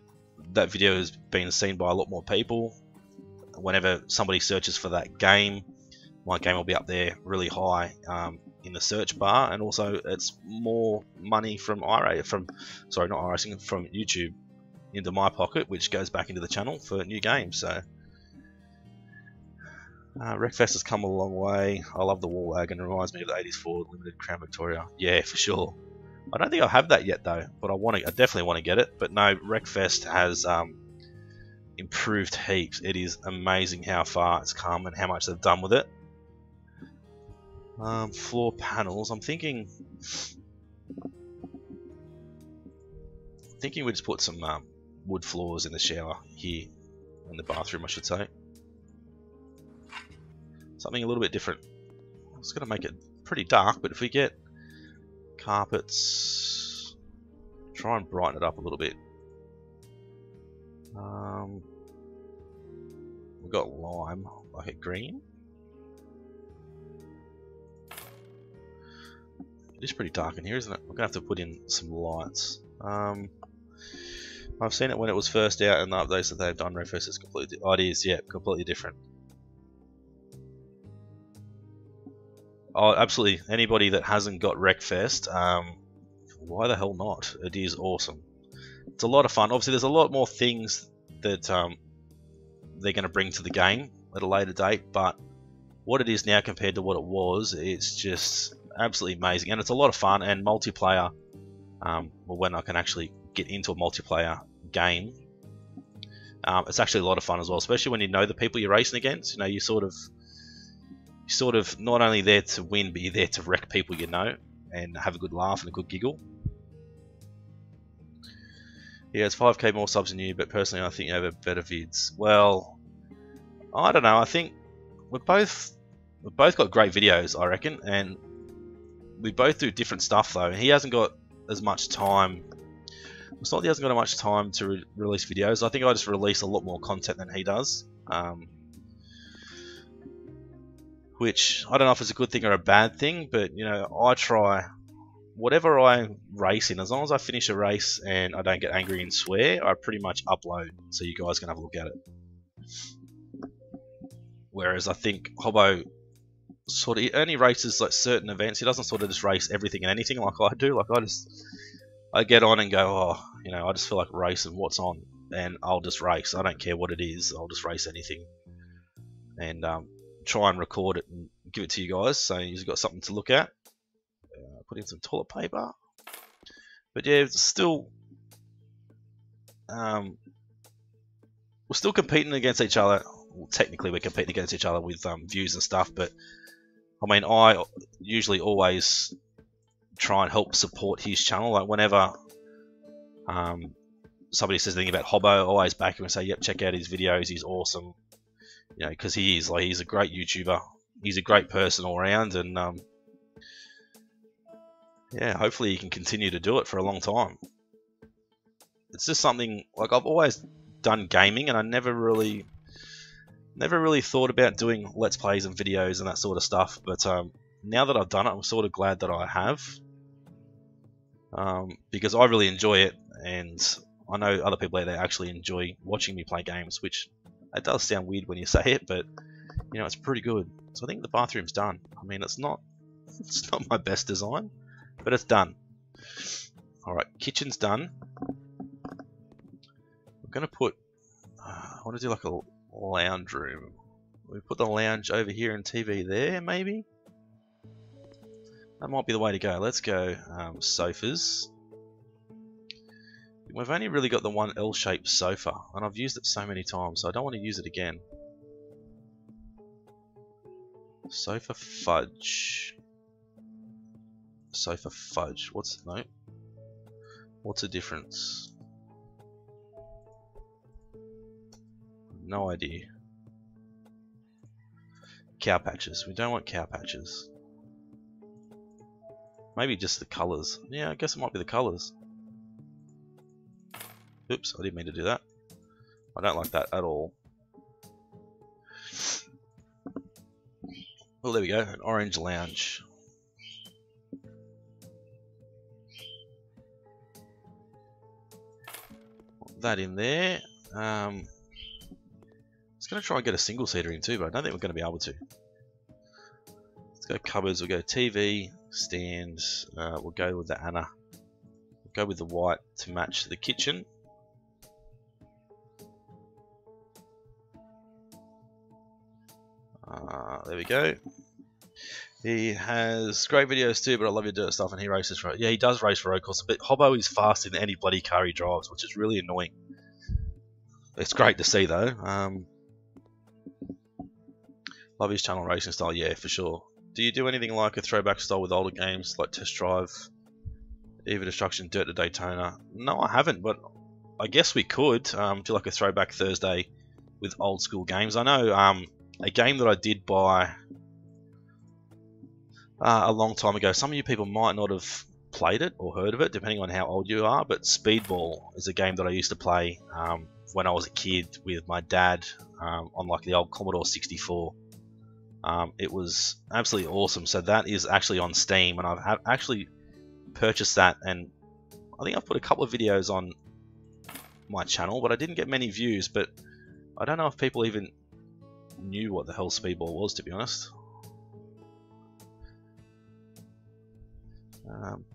that video has been seen by a lot more people. Whenever somebody searches for that game, my game will be up there really high in the search bar, and also it's more money from from YouTube into my pocket, which goes back into the channel for new games. So Wreckfest has come a long way. I love the wall lag, and it reminds me of the 80s Ford Limited Crown Victoria. Yeah, for sure. I don't think I have that yet though, but I definitely want to get it. But no, Wreckfest has improved heaps. It is amazing how far it's come and how much they've done with it. Floor panels. I'm thinking we just put some wood floors in the shower here, in the bathroom, I should say. Something a little bit different. I was going to make it pretty dark, but if we get carpets, try and brighten it up a little bit. We've got lime, like a green. It is pretty dark in here, isn't it? We're going to have to put in some lights. I've seen it when it was first out, and the updates that they've done, Wreckfest is completely... Oh, it is, yeah, completely different. Oh, absolutely. Anybody that hasn't got Wreckfest, why the hell not? It is awesome. It's a lot of fun. Obviously, there's a lot more things that they're going to bring to the game at a later date, but what it is now compared to what it was, it's just absolutely amazing, and it's a lot of fun. And multiplayer, well, when I can actually get into a multiplayer game, it's actually a lot of fun as well, especially when you know the people you're racing against. You know, you're sort of not only there to win, but you're there to wreck people you know and have a good laugh and a good giggle. Yeah, it's 5k more subs than you, but personally I think you have better vids. Well, I don't know. I think we've both got great videos, I reckon, and we both do different stuff though. He hasn't got as much time. It's not that he hasn't got much time to release videos. I think I just release a lot more content than he does. which I don't know if it's a good thing or a bad thing, but you know, I try whatever I race in, as long as I finish a race and I don't get angry and swear, I pretty much upload so you guys can have a look at it. Whereas I think Hobbo sort of only races like certain events. He doesn't sort of just race everything and anything like I do. Like I get on and go, oh, you know, I just feel like racing what's on, and I'll just race. I don't care what it is. I'll just race anything, and try and record it and give it to you guys, so you've got something to look at. Put in some toilet paper, but yeah, it's still we're still competing against each other. Well, technically, we're competing against each other with views and stuff, but I mean, I usually always try and help support his channel. Like whenever somebody says anything about Hobbo, I always back him and say, yep, check out his videos, he's awesome. You know, because he's a great YouTuber. He's a great person all around, and yeah, hopefully he can continue to do it for a long time. It's just something, like, I've always done gaming, and I never really thought about doing Let's Plays and videos and that sort of stuff, but now that I've done it, I'm sort of glad that I have, because I really enjoy it, and I know other people out there actually enjoy watching me play games, which it does sound weird when you say it, but you know, it's pretty good. So I think the bathroom's done. I mean, it's not my best design, but it's done. Alright, kitchen's done. I'm gonna put, I want to do like a lounge room. We put the lounge over here and TV there, maybe? That might be the way to go. Let's go sofas. We've only really got the one L-shaped sofa, and I've used it so many times, so I don't want to use it again. Sofa fudge. Sofa fudge. What's the difference? No idea. Cow patches. We don't want cow patches. Maybe just the colours. Yeah, I guess it might be the colours. Oops, I didn't mean to do that. I don't like that at all. Oh, there we go. An orange lounge. Put that in there. I was going to try and get a single seater in too, but I don't think we're going to be able to. Let's go cupboards. We'll go TV, stand. We'll go with the Anna. We'll go with the white to match the kitchen. There we go. He has great videos too, but I love your dirt stuff, and he races for it. Yeah, he does race for road course, but Hobbo is faster than any bloody car he drives, which is really annoying. It's great to see though. Love his channel racing style, yeah, for sure. Do you do anything like a throwback style with older games, like Test Drive, Eva Destruction, Dirt to Daytona? No, I haven't, but I guess we could do like a throwback Thursday with old school games. I know a game that I did buy a long time ago. Some of you people might not have played it or heard of it, depending on how old you are, but Speedball is a game that I used to play when I was a kid with my dad on like the old Commodore 64. It was absolutely awesome. So that is actually on Steam, and I've actually purchased that, and I think I've put a couple of videos on my channel, but I didn't get many views. But I don't know if people even knew what the hell Speedball was, to be honest.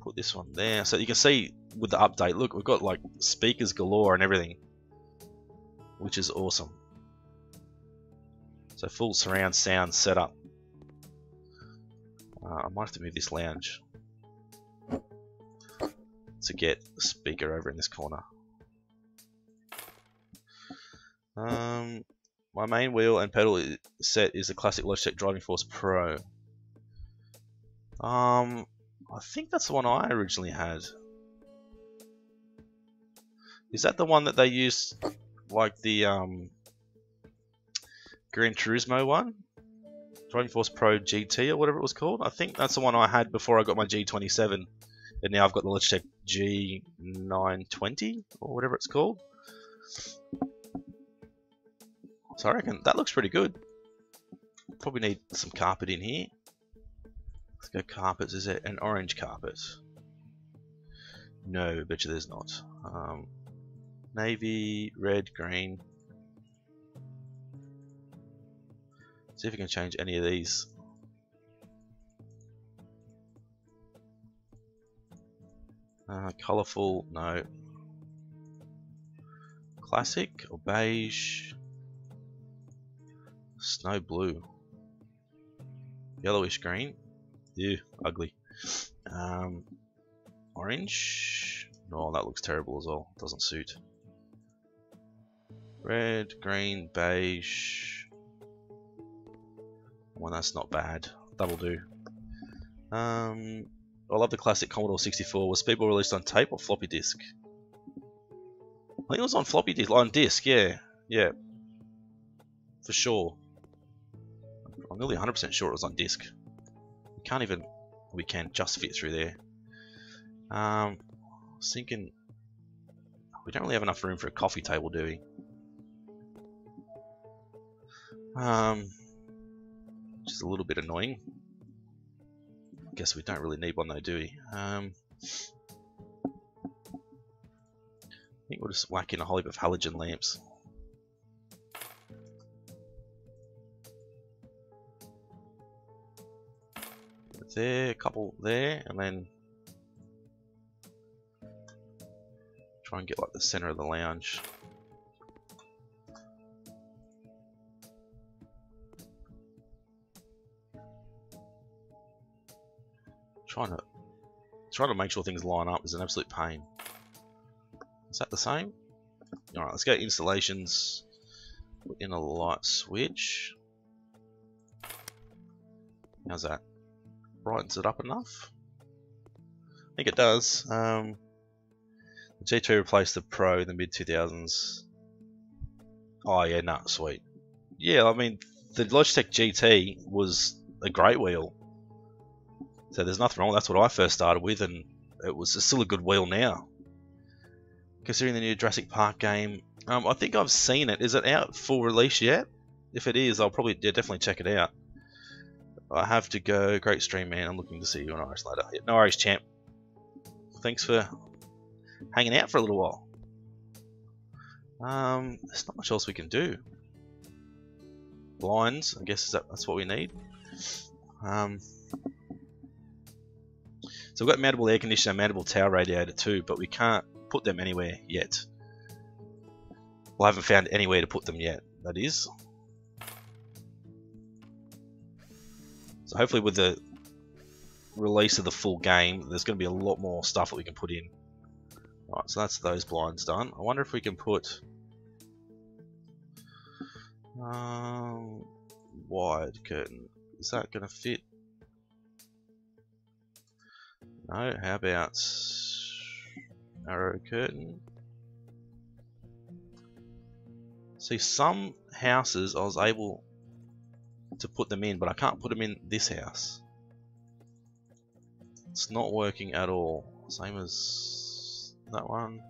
Put this one there, so you can see with the update, look, we've got like speakers galore and everything, which is awesome. So full surround sound setup. I might have to move this lounge to get the speaker over in this corner. My main wheel and pedal set is the classic Logitech Driving Force Pro. I think that's the one I originally had. Is that the one that they used, like the Gran Turismo one? Driving Force Pro GT or whatever it was called? I think that's the one I had before I got my G27. And now I've got the Logitech G920 or whatever it's called. So I reckon that looks pretty good. probably need some carpet in here. Let's go carpets. Is it an orange carpet? No, bet you there's not. Navy, red, green. See if we can change any of these. Colourful, no. Classic or beige. Snow blue. Yellowish green. Ew, ugly. Orange. No, that looks terrible as well. Doesn't suit. Red, green, beige. Well, that's not bad. That'll do. I love the classic Commodore 64. Was Speedball released on tape or floppy disk? I think it was on floppy disk. On disk, yeah. Yeah. For sure. I'm nearly 100% sure it was on disk. We can't even... We can just fit through there. I was thinking... We don't really have enough room for a coffee table, do we? Which is a little bit annoying. I guess we don't really need one though, do we? I think we'll just whack in a whole heap of halogen lamps. There, a couple there, and then try and get like the center of the lounge. Trying to make sure things line up is an absolute pain. Is that the same? Alright, let's go installations. Put in a light switch. How's that? Brightens it up enough? I think it does. The G2 replaced the Pro in the mid 2000s. Oh yeah, nah, sweet. Yeah, I mean, the Logitech GT was a great wheel. So there's nothing wrong. That's what I first started with, and it was still a good wheel now. Considering the new Jurassic Park game, I think I've seen it. Is it out full release yet? If it is, I'll probably definitely check it out. I have to go. Great stream, man. I'm looking to see you on Irish later. Yeah, no worries, champ. Thanks for hanging out for a little while. There's not much else we can do. Blinds, I guess that's what we need. So we've got mountable air conditioner, mountable tower radiator too, but we can't put them anywhere yet. Well, I haven't found anywhere to put them yet, that is. So hopefully with the release of the full game, there's going to be a lot more stuff that we can put in. Alright, so that's those blinds done. I wonder if we can put... wide curtain. Is that going to fit? No, how about narrow curtain? See, some houses I was able to put them in, but I can't put them in this house. It's not working at all. Same as that one.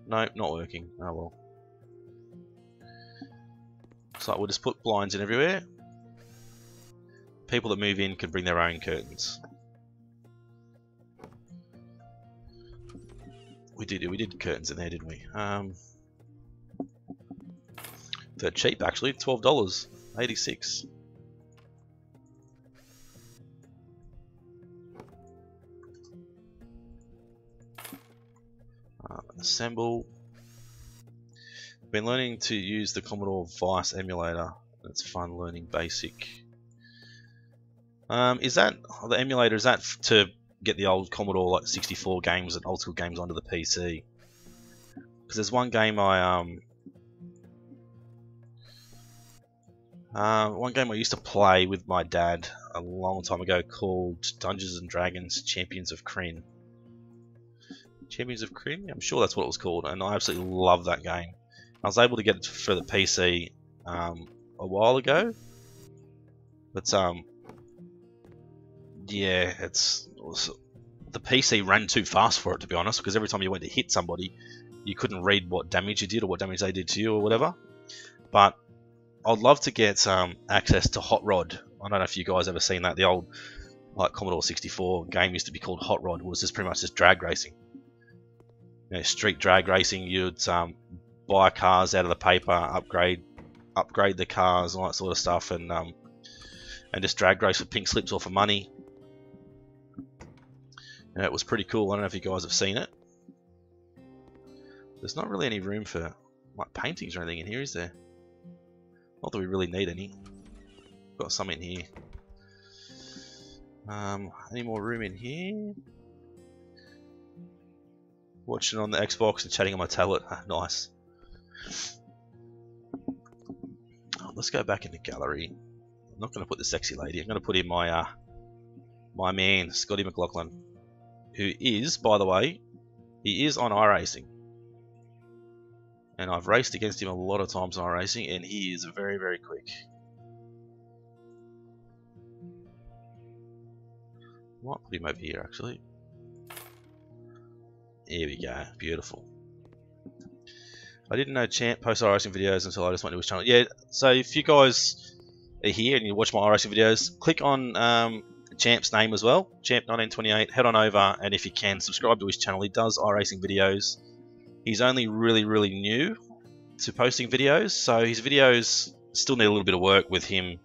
Nope, not working. Oh well. So we'll just put blinds in everywhere. People that move in can bring their own curtains. We did curtains in there, didn't we? They're cheap actually, $12.86. Assemble. Been learning to use the Commodore Vice emulator. It's fun learning basic. Is that the emulator? Is that to get the old Commodore like 64 games and old school games onto the PC? Because there's one game I used to play with my dad a long time ago called Dungeons and Dragons Champions of Krynn. Champions of Krynn? I'm sure that's what it was called, and I absolutely love that game. I was able to get it for the PC a while ago, but yeah, the PC ran too fast for it, to be honest, because every time you went to hit somebody, you couldn't read what damage you did or what damage they did to you or whatever. But I'd love to get access to Hot Rod. I don't know if you guys ever seen that. The old like Commodore 64 game used to be called Hot Rod. It was just pretty much just drag racing. You know, street drag racing. You'd buy cars out of the paper, upgrade the cars, and all that sort of stuff, and just drag race for pink slips or for money. And it was pretty cool. I don't know if you guys have seen it. There's not really any room for like paintings or anything in here, is there? Not that we really need any. Got some in here. Any more room in here? Watching on the Xbox and chatting on my tablet. Nice. Let's go back into gallery. I'm not going to put the sexy lady. I'm going to put in my my man, Scotty McLaughlin, who is, by the way, he is on iRacing. And I've raced against him a lot of times on iRacing, and he is very, very quick. Might put him over here, actually. Here we go. Beautiful. I didn't know Champ posts iRacing videos until I just went to his channel. Yeah, so if you guys are here and you watch my iRacing videos, click on Champ's name as well, Champ1928. Head on over, and if you can, subscribe to his channel. He does iRacing videos. He's only really new to posting videos, so his videos still need a little bit of work with him.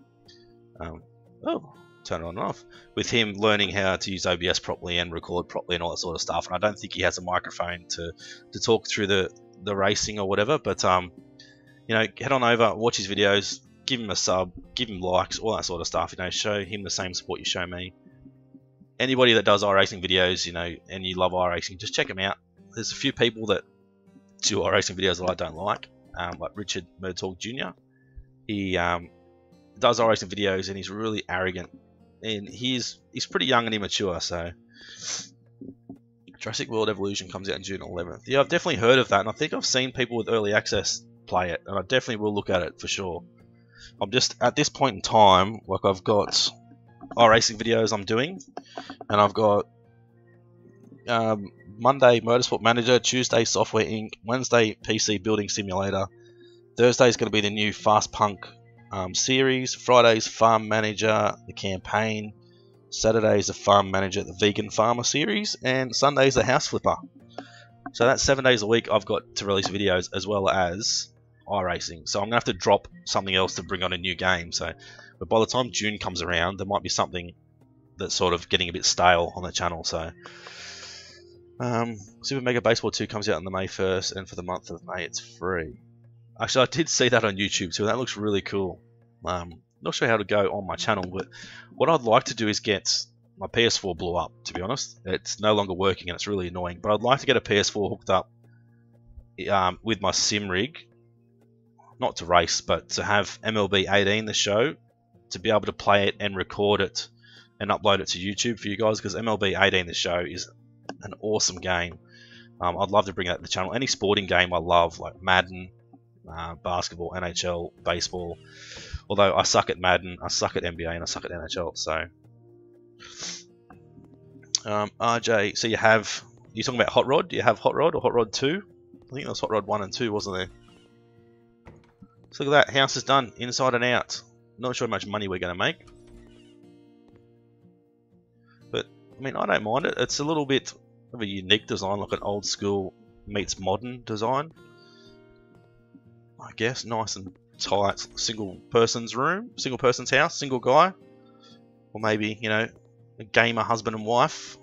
Oh, turn it on and off. With him learning how to use OBS properly and record properly and all that sort of stuff. And I don't think he has a microphone to talk through the racing or whatever. But you know, head on over, watch his videos, give him a sub, give him likes, all that sort of stuff. You know, show him the same support you show me. Anybody that does iRacing videos, you know, and you love iRacing, just check him out. There's a few people that do iRacing videos that I don't like Richard Murtaugh Jr. He does iRacing videos and he's really arrogant, and he's pretty young and immature. So Jurassic World Evolution comes out in June 11th. Yeah, I've definitely heard of that, and I think I've seen people with early access play it, and I definitely will look at it for sure. I'm just at this point in time, like, I've got iRacing videos I'm doing, and I've got Monday Motorsport Manager, Tuesday Software Inc., Wednesday PC Building Simulator, Thursday is going to be the new Fast Punk series, Friday's Farm Manager, the campaign, Saturday's the Farm Manager, the Vegan Farmer series, and Sunday's the House Flipper. So that's 7 days a week I've got to release videos as well as iRacing. So I'm going to have to drop something else to bring on a new game. So, but by the time June comes around, there might be something that's sort of getting a bit stale on the channel. So Super Mega Baseball 2 comes out on the May 1st, and for the month of May it's free. Actually, I did see that on YouTube too. That looks really cool. Not sure how to go on my channel, but what I'd like to do is get my PS4 blew up, to be honest. It's no longer working and it's really annoying, but I'd like to get a PS4 hooked up with my sim rig, not to race, but to have MLB 18 the show, to be able to play it and record it and upload it to YouTube for you guys, because MLB 18 the show is an awesome game. I'd love to bring that to the channel. Any sporting game I love, like Madden, basketball, NHL, baseball. Although I suck at Madden, I suck at NBA, and I suck at NHL. So, RJ, so you're talking about Hot Rod? Do you have Hot Rod or Hot Rod 2? I think that was Hot Rod 1 and 2, wasn't there? So look at that, house is done, inside and out. Not sure how much money we're going to make. But, I mean, I don't mind it. It's a little bit of a unique design, like an old school meets modern design. I guess, nice and tight, single person's room, single person's house, single guy. Or maybe, you know, a gamer husband and wife,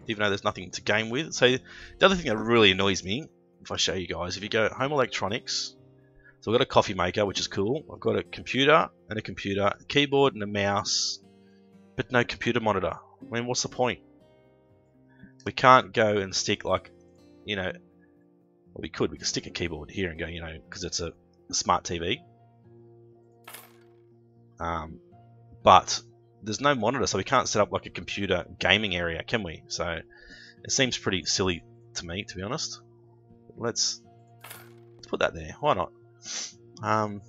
even though there's nothing to game with. So the other thing that really annoys me, if I show you guys, if you go home electronics, so I've got a coffee maker, which is cool. I've got a computer, a keyboard and a mouse, but no computer monitor. I mean, what's the point? We can't go and stick, like, you know, well, we could stick a keyboard here and go, you know, because it's a smart TV. But there's no monitor, so we can't set up like a computer gaming area, can we? So it seems pretty silly to me, to be honest. Let's put that there. Why not? And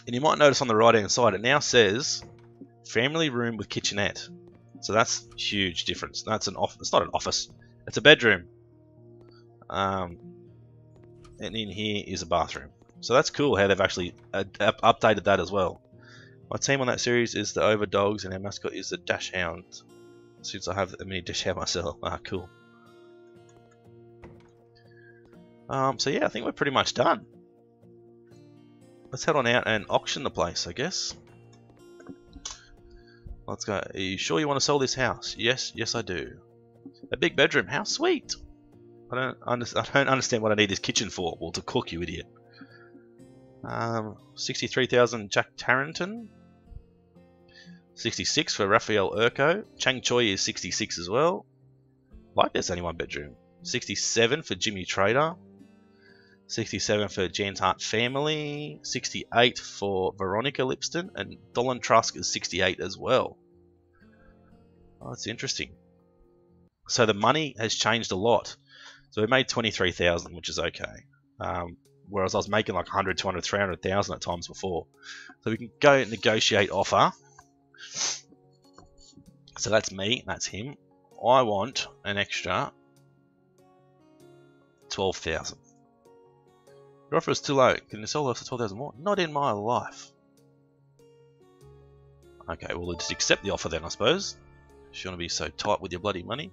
you might notice on the right hand side, it now says family room with kitchenette. So that's a huge difference. That's an office. It's not an office. It's a bedroom. And in here is a bathroom. So that's cool how they've actually updated that as well. My team on that series is the Overdogs, and our mascot is the Dash Hound. Since I have a mini Dash Hound myself. Ah, cool. So yeah, I think we're pretty much done. Let's head on out and auction the place, I guess. Let's go. Are you sure you want to sell this house? Yes, yes I do. A big bedroom, how sweet! I don't understand what I need this kitchen for. Well, to cook, you idiot. 63,000 Jack Tarrington. 66 for Raphael Urco. Chang Choi is 66 as well. Like there's only one bedroom. 67 for Jimmy Trader. 67 for Jan's Hart Family. 68 for Veronica Lipston. And Dolan Trusk is 68 as well. Oh, that's interesting. So the money has changed a lot. So we made 23,000, which is okay. Whereas I was making like 100, 200, 300,000 at times before. So we can go and negotiate offer. So that's me, that's him. I want an extra 12,000. Your offer is too low. Can you sell us for 12,000 more? Not in my life. Okay, well, just accept the offer then, I suppose. If you want to be so tight with your bloody money.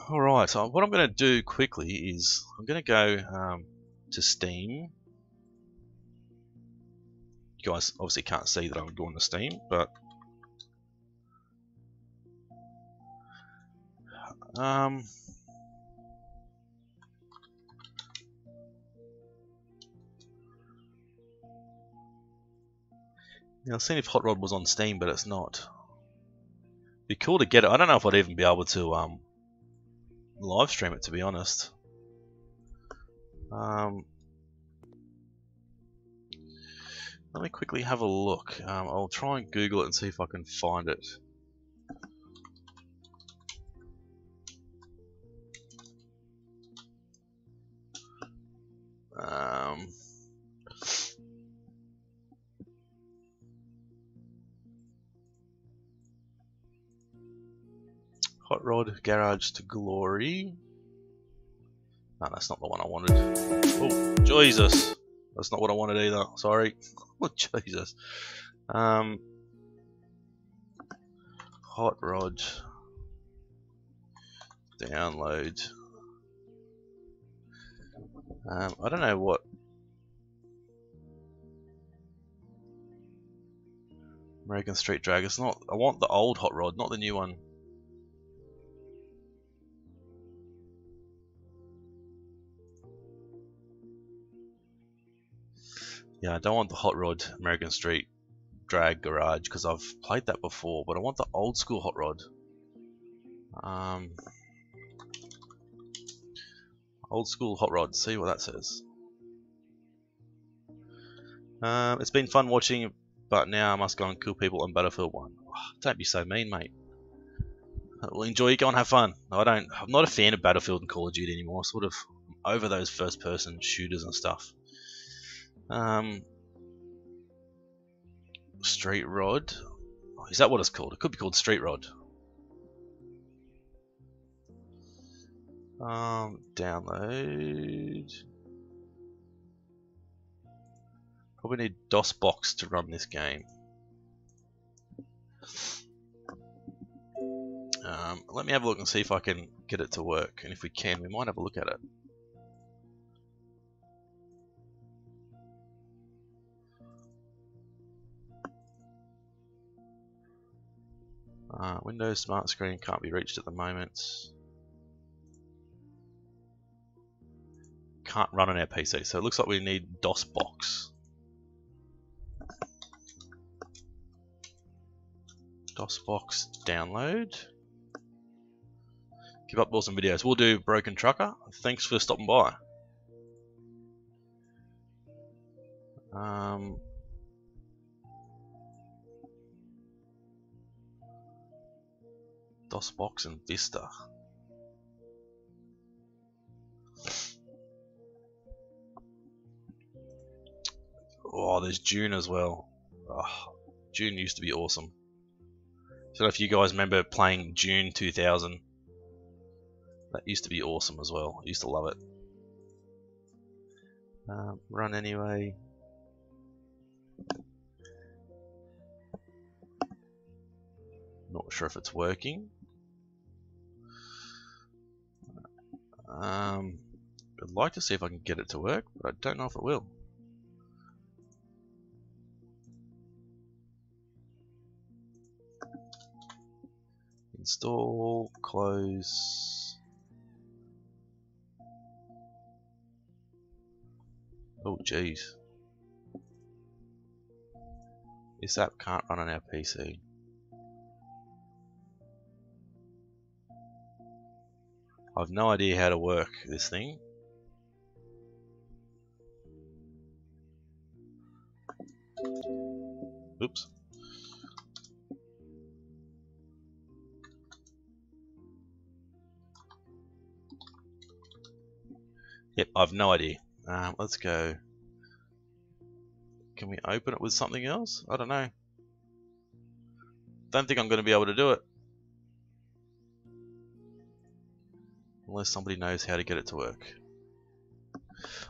Alright, so what I'm going to do quickly is I'm going to go to Steam. You guys obviously can't see that I'm going to Steam, but yeah, I've seen if Hot Rod was on Steam, but it's not. Be cool to get it. I don't know if I'd even be able to live stream it, to be honest. Let me quickly have a look. I'll try and Google it and see if I can find it. Hot Rod Garage to Glory. No, that's not the one I wanted. Oh, Jesus! That's not what I wanted either. Sorry. Oh, Jesus. Hot Rod download. I don't know what. American Street Drag. It's not. I want the old Hot Rod, not the new one. Yeah, I don't want the Hot Rod American Street Drag Garage because I've played that before, but I want the old school Hot Rod. Old school Hot Rod, see what that says. It's been fun watching, but now I must go and kill people on Battlefield 1. Oh, don't be so mean, mate. Well, enjoy, go and have fun. I'm not a fan of Battlefield and Call of Duty anymore. Sort of over those first-person shooters and stuff. Street Rod. Oh, is that what it's called? It could be called Street Rod. Download. Probably need DOSBox to run this game. Let me have a look and see if I can get it to work. And if we can, we might have a look at it. Windows Smart Screen can't be reached at the moment. Can't run on our PC, so it looks like we need DOSBox. DOSBox download. Keep up awesome videos. We'll do Broken Trucker. Thanks for stopping by. DOSBox and Vista. Oh, there's June as well. Oh, June used to be awesome. I don't know if you guys remember playing June 2000. That used to be awesome as well. I used to love it. Run anyway. Not sure if it's working. I'd like to see if I can get it to work, but I don't know if it will. Install, close. Oh jeez. This app can't run on our PC. I've no idea how to work this thing. Oops. Yep, I've no idea. Let's go. Can we open it with something else? I don't know. Don't think I'm going to be able to do it. Unless somebody knows how to get it to work.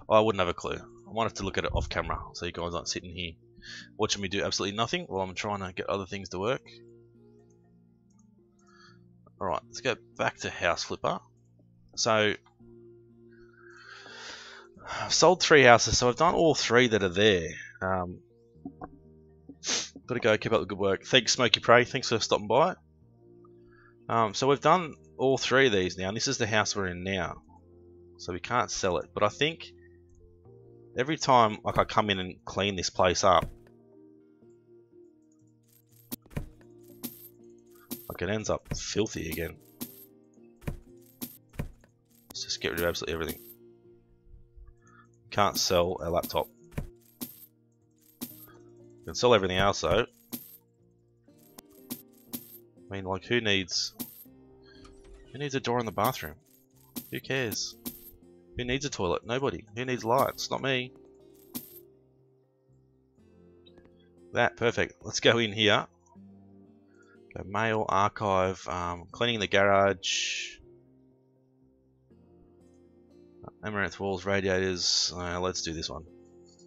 Oh, I wouldn't have a clue. I might have to look at it off camera so you guys aren't sitting here watching me do absolutely nothing while I'm trying to get other things to work. Alright, let's go back to House Flipper. So, I've sold 3 houses, so I've done all 3 that are there. Gotta go, keep up the good work. Thanks, Smoky Prey, thanks for stopping by. So we've done all 3 of these now, and this is the house we're in now. So we can't sell it, but I think every time like I come in and clean this place up, like it ends up filthy again. Let's just get rid of absolutely everything. Can't sell a laptop. Can sell everything else though. I mean, like, who needs a door in the bathroom? Who cares? Who needs a toilet? Nobody. Who needs lights? Not me. That, perfect. Let's go in here. Go mail, archive, cleaning the garage. Amaranth walls, radiators. Let's do this one.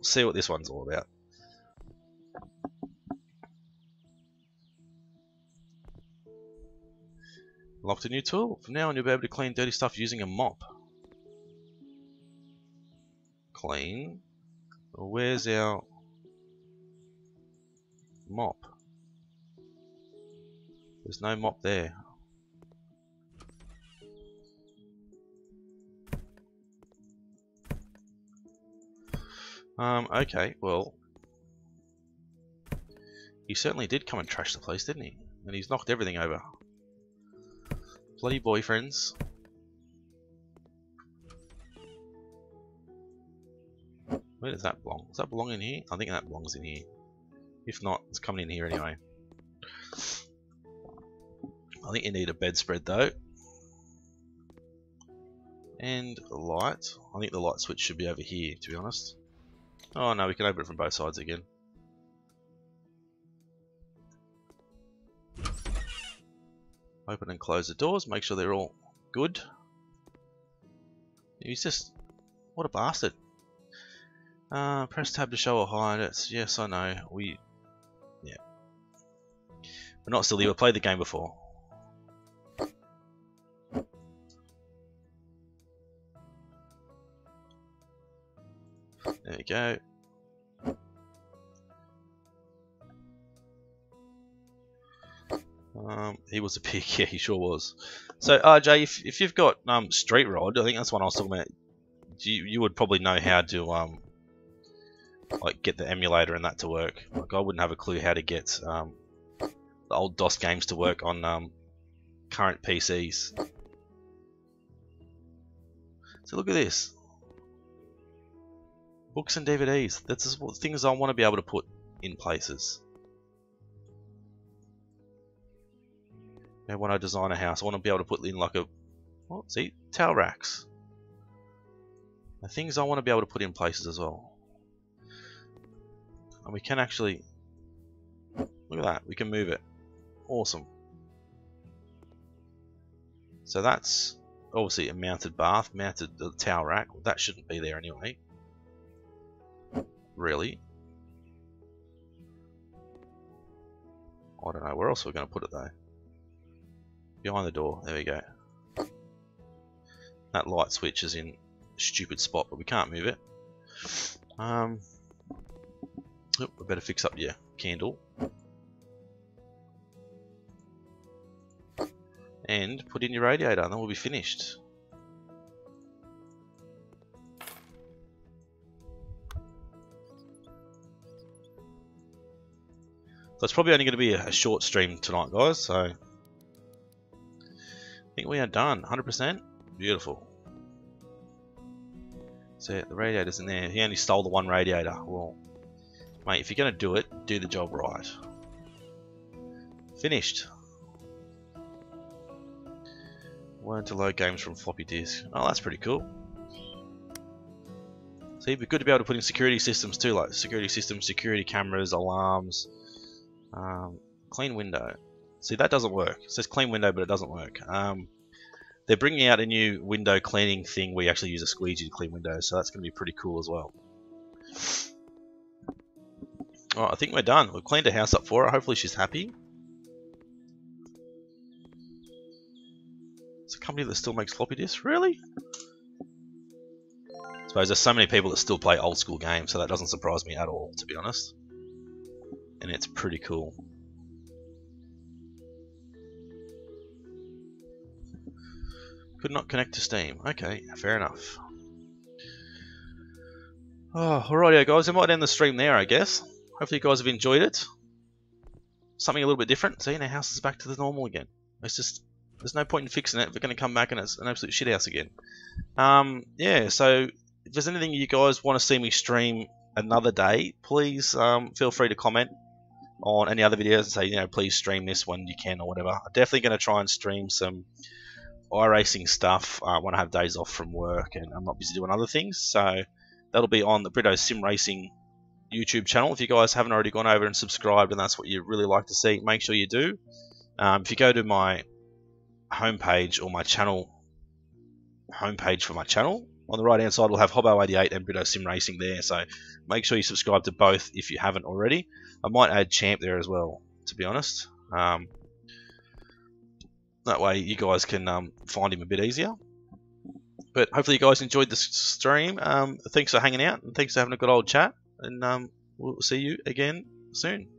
See what this one's all about. Locked a new tool. From now on you'll be able to clean dirty stuff using a mop. Clean. Well, where's our mop? There's no mop there. Okay, well, he certainly did come and trash the place, didn't he? And he's knocked everything over. Bloody boyfriends. Where does that belong? Does that belong in here? I think that belongs in here. If not, it's coming in here anyway. I think you need a bedspread though. And a light. I think the light switch should be over here, to be honest. Oh no, we can open it from both sides again. Open and close the doors, make sure they're all good. He's just... what a bastard. Press tab to show or hide it. Yes, I know. Yeah. We're not silly, we've played the game before. There we go. He was a pig, yeah, he sure was. So, RJ, if you've got Street Rod, I think that's what I was talking about. You would probably know how to like get the emulator and that to work. Like, I wouldn't have a clue how to get the old DOS games to work on current PCs. So look at this. Books and DVDs. That's just what things I want to be able to put in places. And when I design a house, I want to be able to put in like a, well, see, towel racks. The things I want to be able to put in places as well. And we can actually, look at that, we can move it. Awesome. So that's obviously a mounted bath, mounted the towel rack. Well, that shouldn't be there anyway. Really? I don't know. Where else are we going to put it though? Behind the door. There we go. That light switch is in a stupid spot, but we can't move it. Oh, we better fix up your candle. And put in your radiator, and then we'll be finished. So it's probably only going to be a short stream tonight, guys, so I think we are done. 100%. Beautiful. So the radiator's in there. He only stole the one radiator. Well, mate, if you're going to do it, do the job right. Finished. Learn to load games from floppy disk. Oh, that's pretty cool. So it'd be good to be able to put in security systems too, like security systems, security cameras, alarms. Clean window. See, that doesn't work. It says clean window, but it doesn't work. They're bringing out a new window cleaning thing where you actually use a squeegee to clean windows, so that's going to be pretty cool as well. Alright, I think we're done. We've cleaned the house up for her. Hopefully she's happy. It's a company that still makes floppy disks? Really? I suppose there's so many people that still play old school games, so that doesn't surprise me at all, to be honest. And it's pretty cool. Could not connect to Steam. Okay, fair enough. Oh, alrighty guys, I might end the stream there, I guess. Hopefully you guys have enjoyed it. Something a little bit different. See, our house is back to the normal again. It's just, there's no point in fixing it. We're going to come back and it's an absolute shit house again. Yeah, so if there's anything you guys want to see me stream another day, please feel free to comment on any other videos and say, you know, please stream this when you can or whatever. I'm definitely going to try and stream some iRacing stuff when I have days off from work and I'm not busy doing other things. So that'll be on the Brito's Sim Racing YouTube channel. If you guys haven't already gone over and subscribed and that's what you really like to see, make sure you do. If you go to my homepage or my channel homepage for my channel, on the right hand side we'll have Hobbo88 and Brito's Sim Racing there, so make sure you subscribe to both if you haven't already. I might add Champ there as well, to be honest. That way you guys can find him a bit easier. But hopefully you guys enjoyed the stream. Thanks for hanging out and thanks for having a good old chat. And we'll see you again soon.